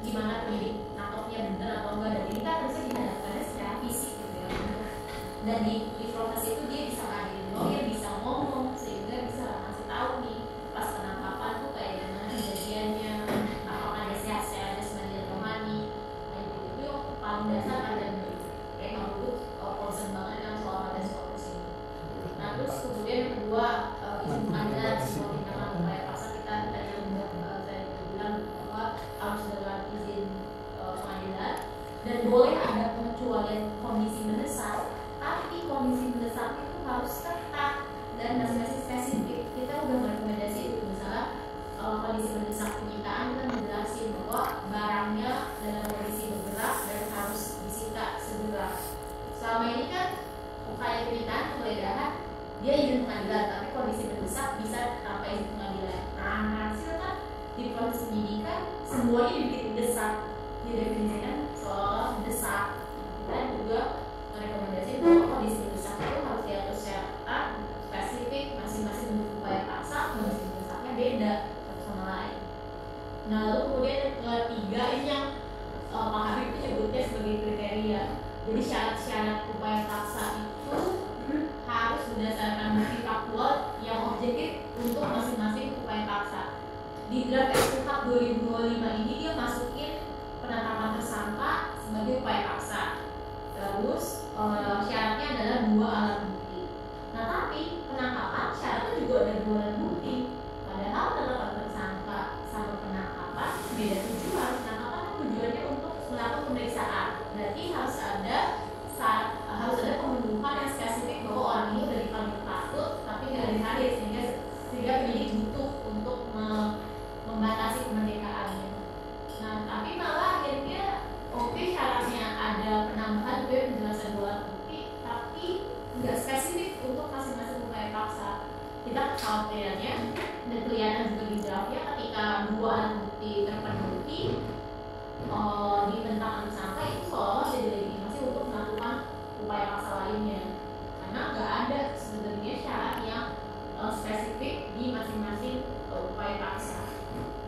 gimana penyidik nangkapnya benar atau enggak. Dan ini kan harusnya dihadapkannya secara fisik gitu ya. Dan di proses itu dia bisa hadir lawyer, bisa ngomong sehingga bisa ngasih tahu nih pas penangkapan tuh kayak gimana kejadiannya, apakah ada sehat-sehat jasmani dan rohani. Nah itu yang paling dasar kan, dan kayak menurut concern banget kan soal habeas corpus ini. Nah terus kemudian yang kedua izin pengadilan sebuah tindakan upaya paksa. Kita tadi yang saya bilang bahwa harus dengan izin pengadilan dan boleh ada pengecualian kondisi mendesak, tapi kondisi mendesak itu harus ketat dan masing-masing spesifik. Kita udah merekomendasi itu, misalnya kondisi mendesak penyitaan kita menjelaskan bahwa barangnya dalam kondisi bergerak dan harus disita segera. Selama ini kan kayak penyitaan penggeledahan dia izin pengadilan, tapi kondisi mendesak bisa tanpa izin pengadilan. Nah hasil kan di proses penyidikan semuanya dibikin mendesak, didefinisikan seolah mendesak. Dan juga merekomendasi bahwa kondisi mendesak itu harus diatur secara spesifik, masing-masing bentuk upaya paksa kondisi mendesaknya beda satu sama lain. Nah lalu kemudian yang ketiga ini yang Pak Habib menyebutnya sebagai kriteria Jadi syarat-syarat upaya paksa itu harus berdasarkan bukti faktual yang objektif untuk masing-masing upaya paksa. Di draft RUU 2025 ini dia masukin penetapan tersangka sebagai upaya paksa. Terus syaratnya adalah 2 alat bukti. Nah tapi penangkapan syaratnya juga ada 2 alat bukti. Padahal penetapan tersangka sama penangkapan beda tujuan. Penangkapan kan tujuannya untuk melakukan pemeriksaan. Berarti harus ada pemenuhan yang spesifik bahwa orang ini udah dipanggil takut tapi nggak hadir sehingga penyidik butuh untuk membatasi kemerdekaannya. Nah tapi malah akhirnya oke syaratnya ada penambahan penjelasan 2 alat bukti tapi nggak spesifik untuk masing-masing upaya paksa. Kita khawatirnya dan kelihatan juga di draftnya ketika 2 alat bukti terpenuhi di tentang tersangka itu seolah jadi legitimasi untuk melakukan upaya paksa lainnya karena nggak ada sebenarnya syarat yang spesifik di masing-masing upaya paksa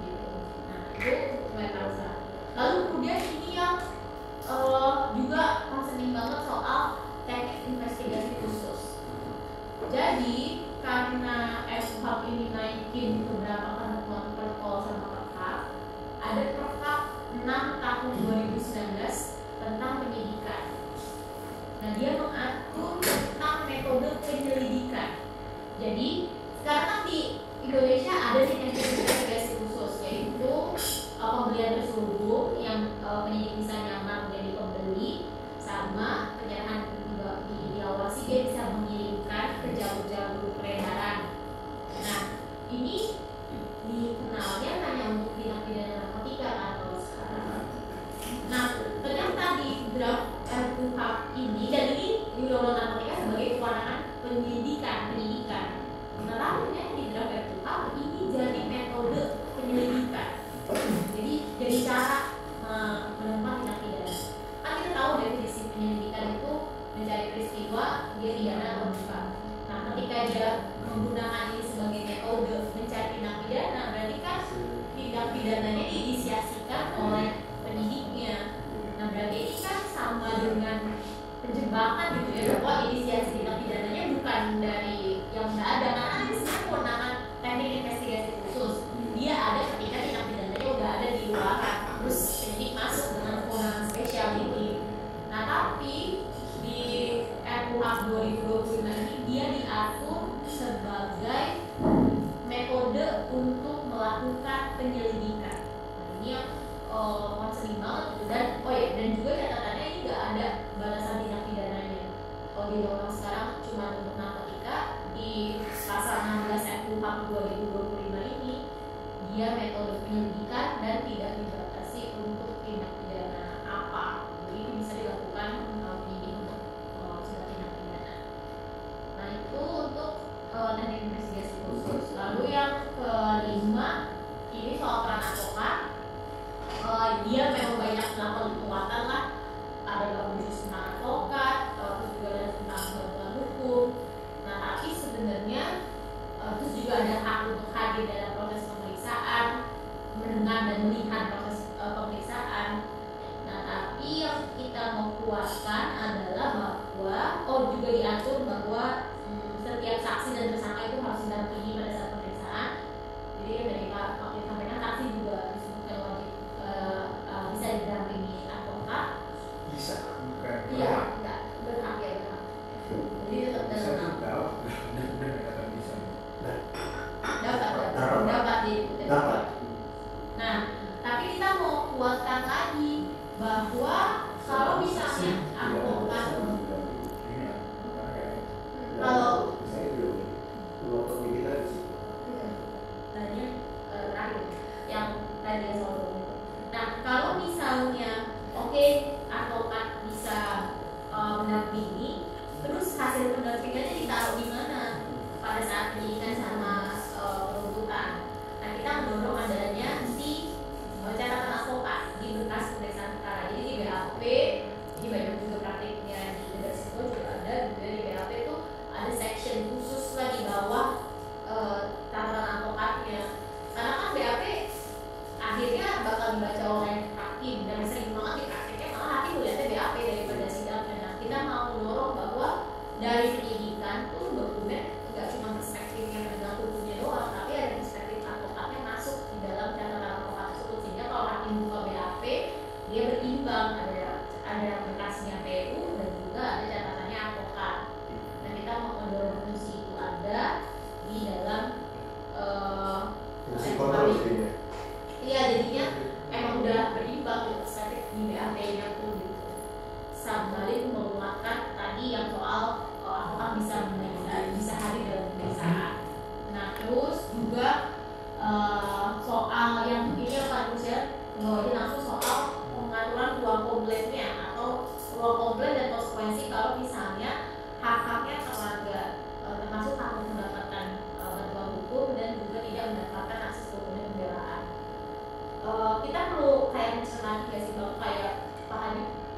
gitu. Nah itu upaya paksa. Lalu kemudian ini yang juga concerning banget soal teknik investigasi khusus. Jadi karena RUU ini naikin beberapa ketentuan perpol sama perkap, ada perkap 6 tahun 2019 tentang penyidikan. Nah dia mengatur tentang metode penyelidikan. Jadi sekarang kan di Indonesia ada teknik investigasi khusus, yaitu pembelian terselubung yang penyidik bisa nyamar menjadi pembeli, sama penyerahan diawasi dia bisa mengirimkan ke jalur-jalur peredaran. Nah ini dikenalnya hanya untuk tindak pidana narkotika kan kalau sekarang. Nah ternyata di draft RUU ini dan ini di undang-undang narkotika sebagai kewenangan penyidikan. Nah tapi di draft RUU ini jadi metode penyelidikan. Jadi cara menemukan tindak pidana. Kan kita tahu definisi penyelidikan itu mencari peristiwa dia pidana atau bukan. Nah ketika dia menggunakan ini sebagai metode mencari tindak pidana, berarti kan tindak pidananya diinisiasikan oleh penyidiknya. Nah berarti ini kan sama dengan penjebakan gitu ya, bahwa inisiasi tindak pidananya bukan dari yang nggak ada, karena ini sebenarnya kewenangan teknik investigasi khusus. Dia ada ketika tindak pidananya udah ada di luar, terus penyidik masuk dengan kewenangan spesial ini. Nah tapi di RUU 2025 ini dia diatur sebagai metode untuk melakukan penyelidikan. Nah, ini yang concerning banget gitu. Dan juga catatannya ini nggak ada batasan tindak pidananya. Kalau di undang-undang sekarang cuma untuk narkotika, di pasal 16 RUU 2025 ini dia metode penyelidikan dan tidak dibatasi untuk tindak pidana apa. Jadi ini bisa dilakukan penyidik untuk segala tindak pidana. Nah itu untuk teknik investigasi khusus. Lalu yang kelima ini soal peran advokat. Dia memang banyak melakukan kekuatan lah. Ada khusus tentang advokat, terus juga ada tentang bantuan hukum. Nah tapi sebenarnya terus juga ada hak untuk hadir dalam proses pemeriksaan, mendengar dan melihat proses pemeriksaan. Nah tapi yang kita mau kuatkan adalah bahwa juga diatur bahwa setiap saksi dan tersangka itu harus didampingi pada saat pemeriksaan. Jadi yang dari Pak waktu disampaikan saksi juga disebutkan wajib bisa didampingi advokat. Bisa, bukan Iya, enggak berhak ya berhak. Jadi tetap dalam dapat. Nah, tapi kita mau kuatkan lagi bahwa kalau misalnya advokat kalau tadinya terakhir yang tadi soal. Nah, kalau misalnya advokat bisa mendampingi, terus hasil pendampingannya ditaruh di mana pada saat penyidikan sama penuntutan. Nah kita mendorong adanya si catatan advokat di berkas pemeriksaan perkara. Jadi di BAP ini banyak juga praktiknya di negara Singapura juga ada. Di BAP itu ada section khusus lagi di bawah catatan advokatnya. Karena kan BAP akhirnya bakal dibaca oleh hakim dan sering banget di praktiknya malah hakim melihatnya BAP daripada sidang dan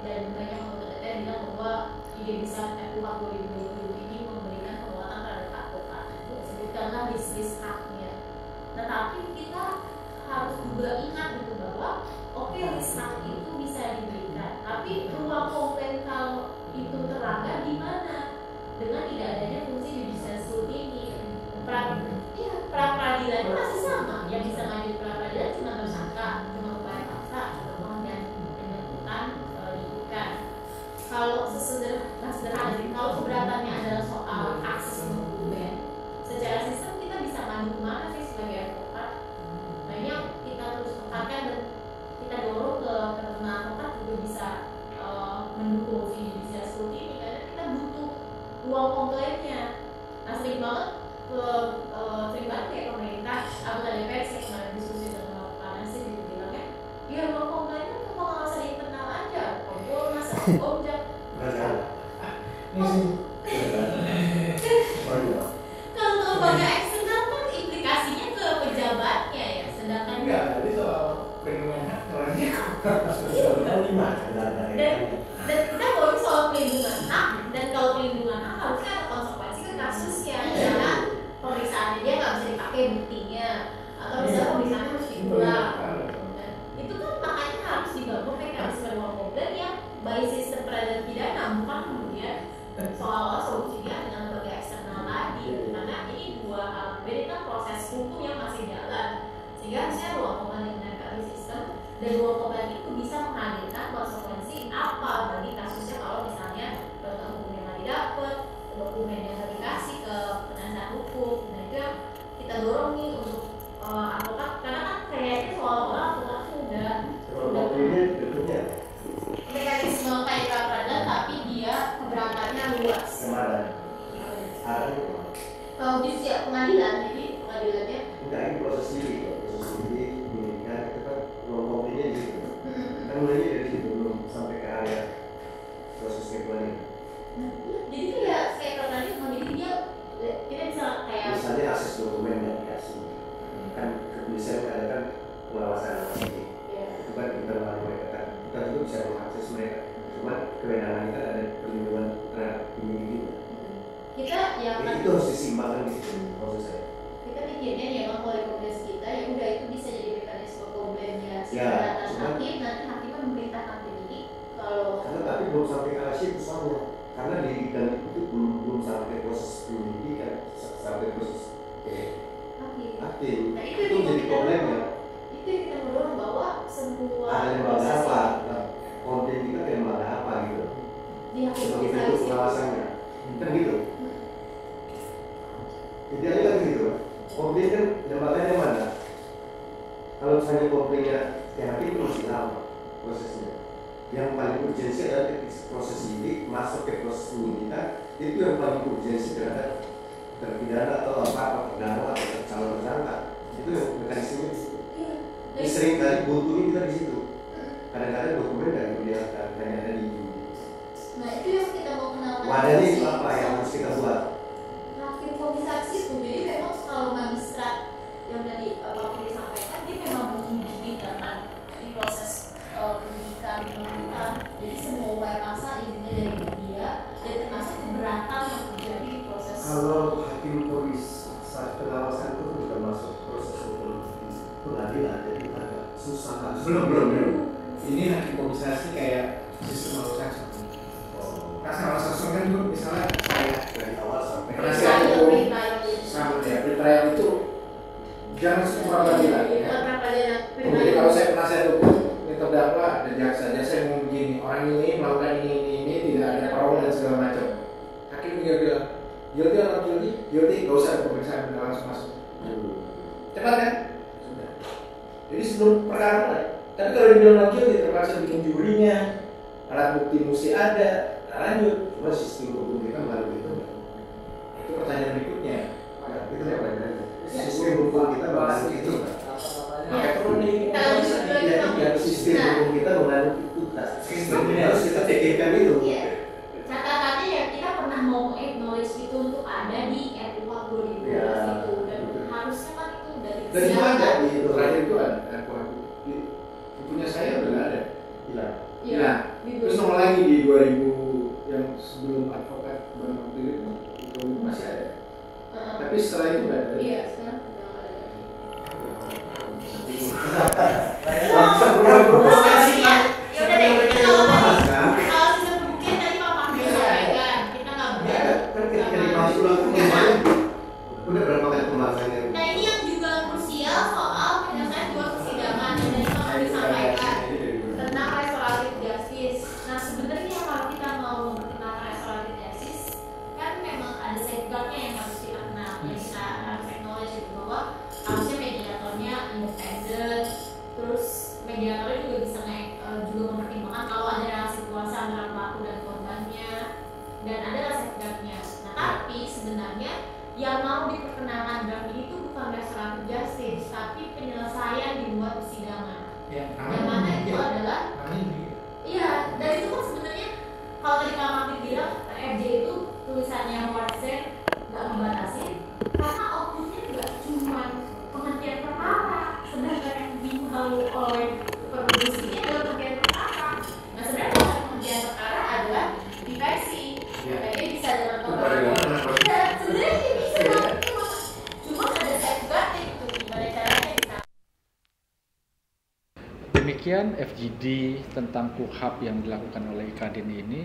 dan banyak anggota DPR bilang bahwa ide besar RUU 2020 ini memberikan penguatan terhadap advokat. Sebutkanlah list haknya. Tetapi kita harus juga ingat gitu bahwa oke, list hak itu bisa diberikan, tapi ruang komplain kalau itu terlanggar di mana? Dengan tidak adanya fungsi judicial scrutiny. Pra-peradilan masih sama, yang bisa maju pra-peradilan cuma tersangka, cuma upaya paksa, dan penuntutan dibuka. Kalau sederhana, kalau keberatannya adalah soal akses dokumen, secara sistem kita bisa maju kemana sih sebagai advokat? Nah ini yang kita terus tekankan dan kita dorong ke teman-teman advokat juga bisa mendukung si judicial scrutiny karena kita butuh ruang komplainnya. Nah sering banget kayak pemerintah anggota DPR saya kemarin diskusi dengan Pak Nasir gitu bilangnya ya ruang komplainnya ke pengawasan internal aja, Kompolnas, Komjak. Kalau lembaga eksternal kan implikasinya ke pejabatnya ya, sedangkan enggak, jadi soal perlindungan hak orangnya dan kita ngomongin soal pelindungan hak, dan kalau pelindungan hak harusnya ada konsekuensi ke kasusnya, misalnya pemeriksaannya dia nggak bisa dipakai buktinya, atau misalnya pemeriksaannya harus diulang. Itu kan makanya harus dibangun mekanisme ruang komplain yang by sistem peradilan pidana, bukan kemudian soal solusinya dengan lembaga eksternal tadi, karena ini dua hal berbeda, kan proses hukum yang masih jalan, sehingga harusnya ruang komplain yang menekan sistem dan ruang komplain itu bisa menghadirkan konsekuensi apa bagi kasusnya kalau misalnya bantuan hukum yang nggak didapat, dokumen yang nggak dikasih ke penasihat hukum. Nah itu yang kita dorong nih untuk advokat, karena kan kayaknya seolah-olah advokat itu udah mekanisme kayak pra-peradilan tapi dia keberatannya luas. Kalau di pengadilan, jadi pengadilannya enggak, ini proses penyidikan itu kan ruang komplainnya di situ. Kan mulainya dari situ belum sampai ke area proses keputusan. Jadi kayak pra-peradilan, jadi dia kita bisa kayak misalnya akses dokumen yang dikasih kan kepolisian kan pengawasan ini itu kan internal mereka kan kita juga bisa mengakses mereka, cuma kewenangan kita ada perlindungan terhadap penyidik juga. Kita ya kan itu harus diseimbangkan di situ maksud saya. Kita pikirnya ya kan kalau rekomendasi kita ya udah itu bisa jadi mekanisme komplainnya Ya, atas hakim, nanti hakim memerintahkan penyidik kalau karena tapi belum sampai ke asyik soalnya, karena di bidang itu belum sampai proses penyidikan, sampai proses hakim. Nah itu jadi problemnya. Itu yang kita mendorong bahwa semua ada lembaga apa, komplain kita ke lembaga apa gitu, di hakim sebagai bentuk pengawasannya kan gitu. Idealnya kan gitu. Komplain kan lembaganya mana? Kalau misalnya komplainnya ke hakim itu masih lama prosesnya. Yang paling urgensi adalah ketika proses sidik masuk ke proses penyidikan, itu yang paling urgensi terhadap terpidana atau terdakwa atau calon tersangka. Itu yang mekanismenya. Sering kali buntunya kita di situ. Kadang-kadang dokumen nggak diperlihatkan, hanya ada di. Nah itu yang kita mau kenalkan. Wadahnya itu apa yang harus kita buat? Hakim komisi itu jadi memang kalau magistrat yang tadi Pak Fili sampaikan dia memang mengizinkan kan di proses penyidikan. Jadi semua upaya paksa izinnya dari dia dan termasuk keberatan yang terjadi di proses. Kalau hakim komisi saat pengawasan itu sudah masuk proses hukum pengadilan, jadi agak susah. belum. Ini hakim komisasi kayak sistem alusasi. Kasar alusasi kan dulu misalnya kayak dari awal sampai penasihat hukum sama ya trial itu jangan semua peradilan. Jadi kalau saya penasihat hukum ini terdakwa dan jaksa yang mau begini, orang ini melakukan ini tidak ada parol dan segala macam. Hakim juga bilang guilty atau guilty, gak usah pemeriksaan langsung masuk. Cepat kan? Sudah. Jadi sebelum perkara mulai. Tapi kalau dibilang non guilty terpaksa bikin jurinya, alat bukti mesti ada, lanjut. cuma sistem hukum kita melalui itu. Itu pertanyaan berikutnya. Itu yang lain. Sistem hukum kita melalui itu. Elektronik. Jadi sistem hukum kita melalui itu. Sistemnya harus kita pikirkan itu. Iya. Catatannya ya kita pernah mau acknowledge itu untuk ada di RUU 2012 itu dan harusnya kan itu dari Dan itu ada di terakhir itu ada. Punya saya udah nggak ada. Hilang. Iya. Terus nomor sama lagi di 2000 yang sebelum advokat bermakdir itu masih ada. Tapi setelah itu nggak ada. Iya, sekarang udah nggak ada. Ya udah deh, kita kalau sistem pembuktian tadi Pak Mahdi sampaikan, kita nggak Kan ketika dimasuk udah berapa kali pembahasannya? Nah ini yang juga krusial soal penyelesaian dua persidangan yang tadi Pak Mahdi sampaikan tentang restoratif justice. Nah sebenarnya kalau kita mau tentang restoratif justice kan memang ada safeguardnya yang harus kita kenal, yang kita harus acknowledge itu bahwa harusnya mediatornya independen, terus mediatornya juga bisa juga mempertimbangkan kalau ada relasi kuasa antara pelaku dan korbannya dan ada safeguardnya. Nah tapi sebenarnya yang mau diperkenalkan dalam ini itu bukan restoratif justice, tapi penyelesaian di luar persidangan. Yang mana itu adalah iya, dan itu kan sebenarnya kalau tadi Pak Mahdi bilang RJ itu tulisannya Watson nggak membatasi karena outputnya nggak cuma penghentian perkara, sedangkan yang dihalu oleh produksinya adalah penghentian perkara. Nah sebenarnya proses penghentian perkara adalah diversi, jadi bisa dalam sebenarnya bisa banget, cuma ada safeguardnya gitu, gimana caranya bisa. Demikian FGD tentang KUHAP yang dilakukan oleh IKADIN ini.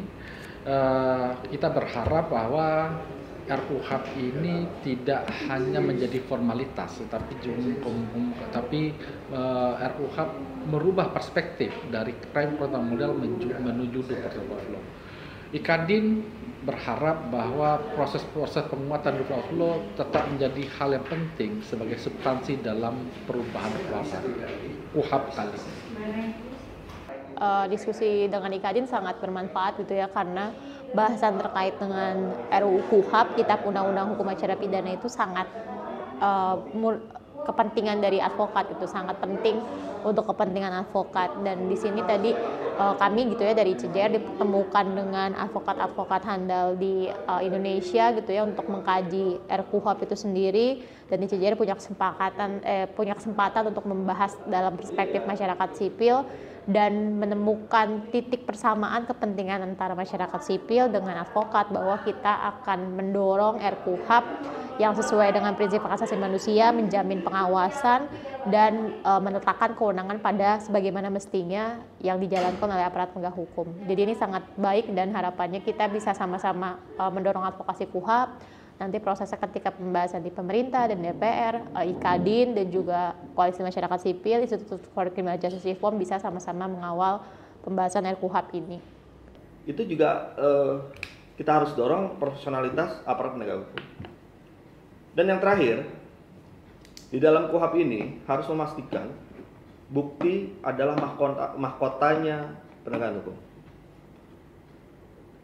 Kita berharap bahwa RKUHAP ini tidak hanya menjadi formalitas, tapi RKUHAP merubah perspektif dari crime control model menuju due process of law. IKADIN berharap bahwa proses-proses penguatan due process of law tetap menjadi hal yang penting sebagai substansi dalam perubahan KUHAP kali ini. Diskusi dengan IKADIN sangat bermanfaat gitu ya, karena bahasan terkait dengan RUU KUHAP, Kitab Undang-Undang Hukum Acara Pidana itu sangat kepentingan dari advokat, itu sangat penting untuk kepentingan advokat. Dan di sini tadi kami gitu ya dari CJR dipertemukan dengan advokat-advokat handal di Indonesia gitu ya untuk mengkaji RKUHAP itu sendiri, dan di CJR punya kesempatan untuk membahas dalam perspektif masyarakat sipil dan menemukan titik persamaan kepentingan antara masyarakat sipil dengan advokat, bahwa kita akan mendorong RKUHAP yang sesuai dengan prinsip hak asasi manusia, menjamin pengawasan dan meletakkan kewenangan pada sebagaimana mestinya yang dijalankan oleh aparat penegak hukum. Jadi ini sangat baik dan harapannya kita bisa sama-sama mendorong advokasi KUHAP. Nanti prosesnya ketika pembahasan di pemerintah dan DPR, IKADIN dan juga Koalisi Masyarakat Sipil, Institute for Criminal Justice Reform bisa sama-sama mengawal pembahasan RKUHAP ini. Itu juga kita harus dorong profesionalitas aparat penegak hukum. Dan yang terakhir, di dalam KUHAP ini harus memastikan bukti adalah mahkotanya penegakan hukum.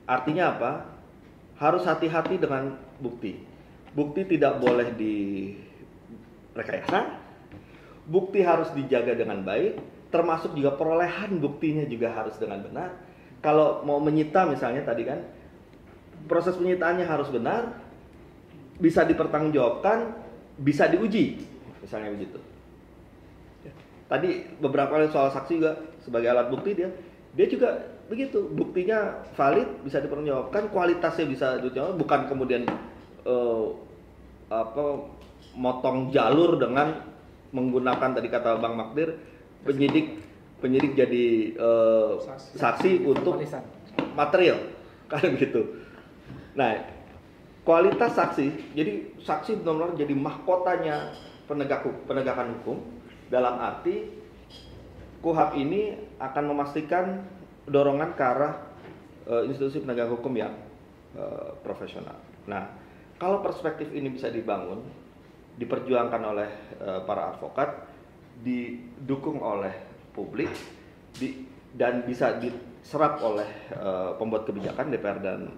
Artinya apa? Harus hati-hati dengan bukti. Bukti tidak boleh direkayasa. Bukti harus dijaga dengan baik, termasuk juga perolehan buktinya juga harus dengan benar. Kalau mau menyita misalnya tadi kan, proses penyitaannya harus benar, bisa dipertanggungjawabkan, bisa diuji, misalnya begitu. Tadi beberapa kali soal saksi juga sebagai alat bukti dia juga begitu, buktinya valid, bisa dipertanggungjawabkan, kualitasnya bisa dipertanggungjawabkan, bukan kemudian motong jalur dengan menggunakan tadi kata Bang Magdir, penyidik jadi saksi untuk material, kan begitu. Nah, kualitas saksi, jadi saksi benar-benar jadi mahkotanya penegakan hukum, dalam arti KUHAP ini akan memastikan dorongan ke arah institusi penegak hukum yang profesional. Nah, kalau perspektif ini bisa dibangun, diperjuangkan oleh para advokat, didukung oleh publik, dan bisa diserap oleh pembuat kebijakan DPR dan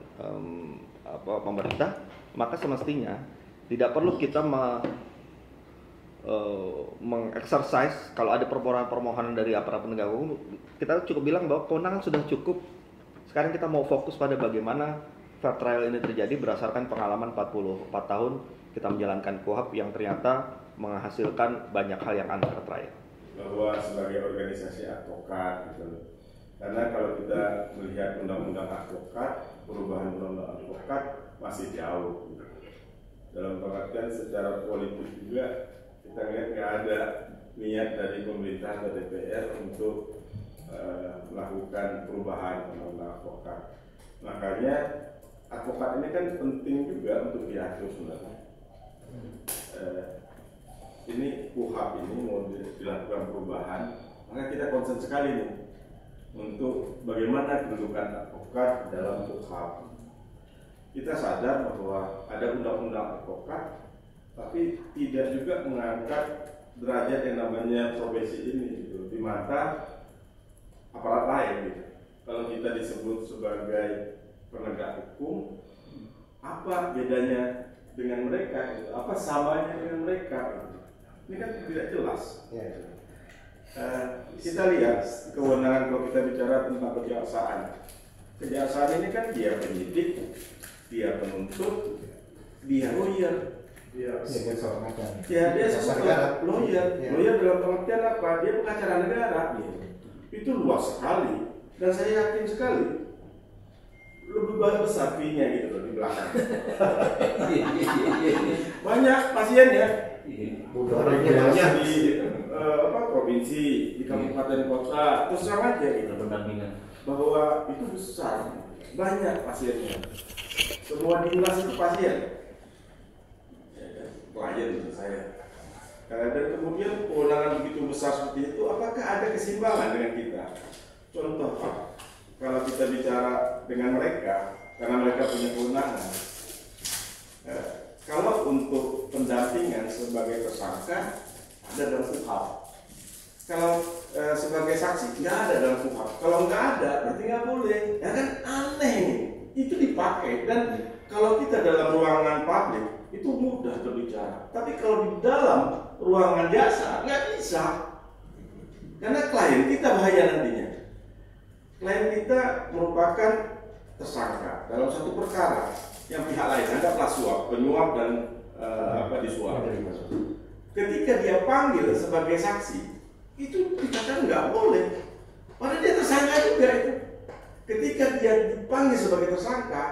pemerintah, maka semestinya tidak perlu kita mengeksersis kalau ada permohonan dari aparat penegak hukum, kita cukup bilang bahwa kewenangan sudah cukup. Sekarang kita mau fokus pada bagaimana fair trial ini terjadi berdasarkan pengalaman 44 tahun kita menjalankan KUHAP yang ternyata menghasilkan banyak hal yang unfair trial. Bahwa sebagai organisasi advokat gitu, Karena kalau kita melihat undang-undang advokat, perubahan undang-undang advokat masih jauh. Dalam pengertian secara politik juga kita lihat nggak ada niat dari pemerintah atau DPR untuk melakukan perubahan undang-undang advokat. Makanya advokat ini kan penting juga untuk diatur sebenarnya. Ini KUHP ini mau dilakukan perubahan, maka kita concern sekali nih untuk bagaimana kedudukan advokat dalam KUHP. Kita sadar bahwa ada undang-undang advokat, tapi tidak juga mengangkat derajat yang namanya profesi ini gitu, di mata aparat lain gitu. Kalau kita disebut sebagai penegak hukum, apa bedanya dengan mereka? Gitu? Apa samanya dengan mereka? Gitu? Ini kan tidak jelas. Kita lihat kewenangan kalau kita bicara tentang kejaksaan. Kejaksaan ini kan dia penyidik, dia penuntut, dia lawyer. Dia seorang lawyer. Lawyer dalam pengertian apa? Dia pengacara negara. Gitu. Itu luas sekali. Dan saya yakin sekali lebih besar fee-nya gitu loh di belakang. Banyak pasiennya. Banyak di provinsi, di kabupaten kota, terus terang aja gitu. Bahwa itu besar, banyak pasiennya. Semua dinas itu pasien. Klien menurut saya. Dan kemudian kewenangan begitu besar seperti itu, apakah ada keseimbangan dengan kita? Contoh Pak, kalau kita bicara dengan mereka, karena mereka punya kewenangan, kalau untuk pendampingan sebagai tersangka ada dalam KUHP. Kalau sebagai saksi nggak ada dalam KUHP. Kalau nggak ada, berarti nggak boleh. Ya kan aneh nih. Itu dipakai dan kalau kita dalam ruangan publik itu mudah berbicara. Tapi kalau di dalam ruangan jasa nggak bisa. Karena klien kita bahaya nantinya. Klien kita merupakan tersangka dalam satu perkara yang pihak lain anggaplah suap, penyuap dan disuap. Ketika dia panggil sebagai saksi, itu dikatakan nggak boleh. Padahal dia tersangka juga itu. Ketika dia dipanggil sebagai tersangka,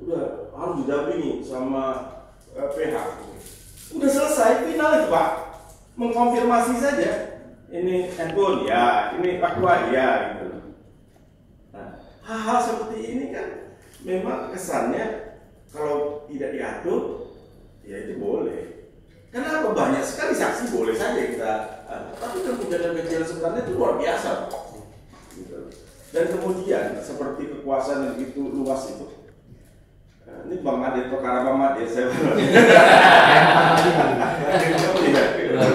udah harus didampingi sama PH. Udah selesai, final itu Pak. Mengkonfirmasi saja. Ini handphone ya, ini aqua ya gitu. Nah, hal-hal seperti ini kan memang kesannya kalau tidak diatur, ya itu boleh. Kenapa banyak sekali saksi boleh saja kita, tapi kemudian kecil sebenarnya itu luar biasa. Gitu. Dan kemudian seperti kekuasaan yang begitu luas itu, ini Bang Adir, perkara Bang Adir saya luar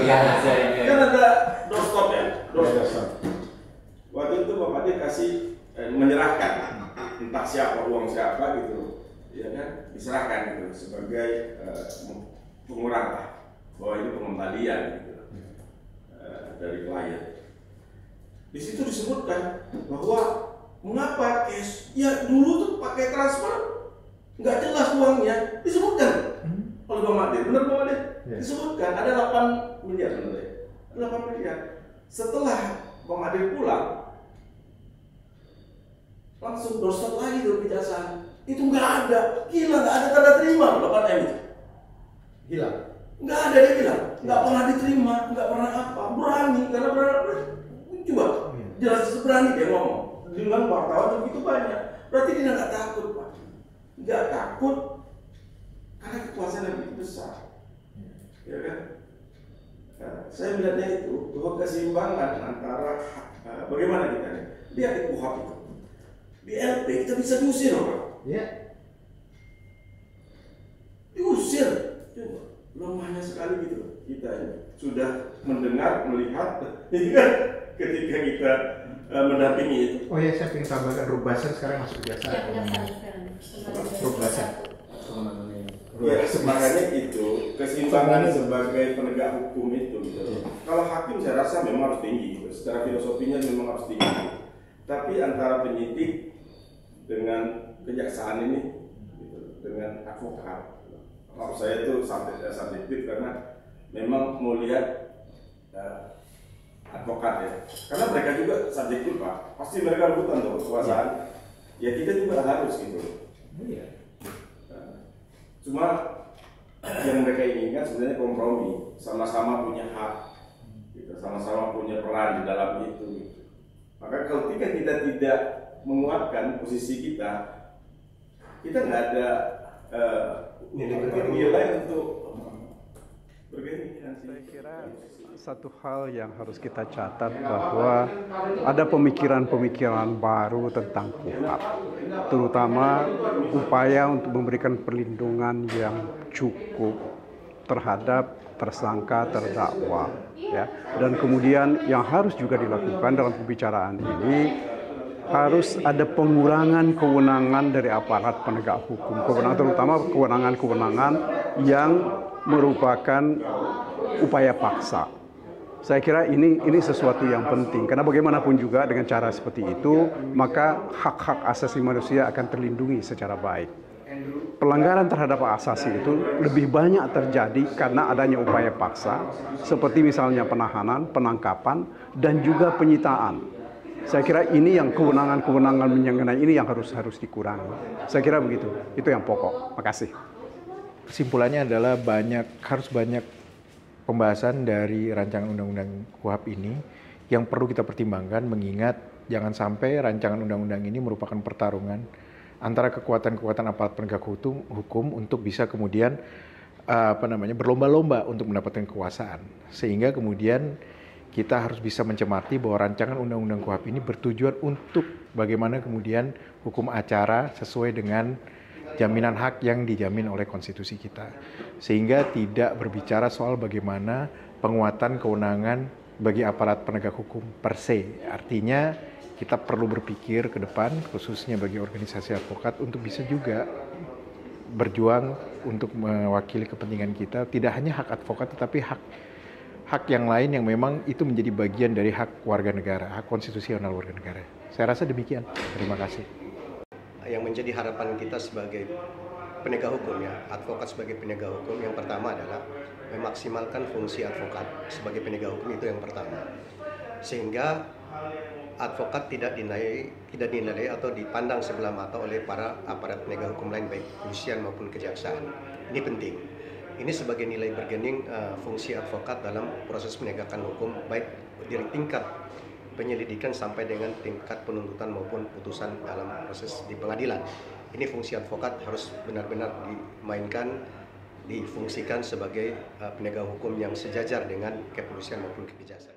biasa. Kan ada doorstop ya, doorstop. Waktu itu Bang Adir kasih menyerahkan entah siapa uang siapa gitu, ya kan, diserahkan gitu sebagai pengurang lah, bahwa ini pengembalian gitu dari klien. Di situ disebutkan bahwa mengapa cash? Ya dulu tuh pakai transfer, nggak jelas uangnya. Disebutkan oleh Bang Adir, benar Bang Adir? Disebutkan ada 8 miliar benar ya? 8 miliar. Setelah Bang Adir pulang, langsung doorstop lagi tuh kejaksaan. Itu nggak ada, gila nggak ada tanda terima 8M itu. Hilang. Nggak ada, dia bilang nggak pernah diterima, nggak pernah apa, berani karena berani. Coba jelas berani dia ngomong dengan wartawan begitu banyak. Berarti dia nggak takut Pak, nggak takut karena kekuasaan yang begitu besar, ya kan? Nah, saya melihatnya itu bahwa keseimbangan antara bagaimana kita nih lihat di KUHP itu, di LP kita bisa diusir Pak. Ya. Diusir, coba lemahnya sekali gitu kita ini. Sudah mendengar, melihat, ketika kita mendampingi itu. Oh ya, saya ingin tambahkan Rubasan sekarang masuk biasa. Rubasan. Ya, makanya itu keseimbangan sebagai penegak hukum itu. Gitu. Kalau hakim saya rasa memang harus tinggi, gitu. Secara filosofinya memang harus tinggi. Tapi antara penyidik dengan kejaksaan ini, gitu, dengan advokat, maksud saya itu subjektif karena memang mau lihat advokat ya, karena mereka juga subjektif Pak, pasti mereka rebutan tuh kekuasaan. Ya kita juga harus gitu. Iya. Cuma yang mereka inginkan sebenarnya kompromi, sama-sama punya hak, gitu, sama-sama punya peran di dalam itu. Gitu. Maka ketika kita tidak menguatkan posisi kita nggak ada nilai untuk bergengsi. Saya kira satu hal yang harus kita catat bahwa ada pemikiran-pemikiran baru tentang KUHP, terutama upaya untuk memberikan perlindungan yang cukup terhadap tersangka terdakwa, ya. Dan kemudian yang harus juga dilakukan dalam pembicaraan ini harus ada pengurangan kewenangan dari aparat penegak hukum, kewenangan terutama kewenangan-kewenangan yang merupakan upaya paksa. Saya kira ini sesuatu yang penting, karena bagaimanapun juga dengan cara seperti itu, maka hak-hak asasi manusia akan terlindungi secara baik. Pelanggaran terhadap hak asasi itu lebih banyak terjadi karena adanya upaya paksa, seperti misalnya penahanan, penangkapan, dan juga penyitaan. Saya kira ini yang kewenangan-kewenangan mengenai ini yang harus dikurangi. Saya kira begitu, itu yang pokok. Makasih. Kesimpulannya adalah harus banyak pembahasan dari rancangan undang-undang KUHP ini yang perlu kita pertimbangkan, mengingat jangan sampai rancangan undang-undang ini merupakan pertarungan antara kekuatan-kekuatan aparat penegak hukum untuk bisa kemudian berlomba-lomba untuk mendapatkan kekuasaan, sehingga kemudian kita harus bisa mencermati bahwa rancangan undang-undang KUHP ini bertujuan untuk bagaimana kemudian hukum acara sesuai dengan jaminan hak yang dijamin oleh konstitusi kita, sehingga tidak berbicara soal bagaimana penguatan kewenangan bagi aparat penegak hukum per se. Artinya kita perlu berpikir ke depan, khususnya bagi organisasi advokat, untuk bisa juga berjuang untuk mewakili kepentingan kita, tidak hanya hak advokat tetapi hak yang lain yang memang itu menjadi bagian dari hak warga negara, hak konstitusional warga negara. Saya rasa demikian. Terima kasih. Yang menjadi harapan kita sebagai penegak hukum, ya, advokat sebagai penegak hukum, yang pertama adalah memaksimalkan fungsi advokat sebagai penegak hukum, itu yang pertama, sehingga advokat tidak dinilai atau dipandang sebelah mata oleh para aparat penegak hukum lain, baik kepolisian maupun kejaksaan. Ini penting. Ini sebagai nilai bergening fungsi advokat dalam proses penegakan hukum, baik dari tingkat penyelidikan sampai dengan tingkat penuntutan maupun putusan dalam proses di pengadilan. Ini fungsi advokat harus benar-benar difungsikan sebagai penegak hukum yang sejajar dengan kepolisian maupun kejaksaan.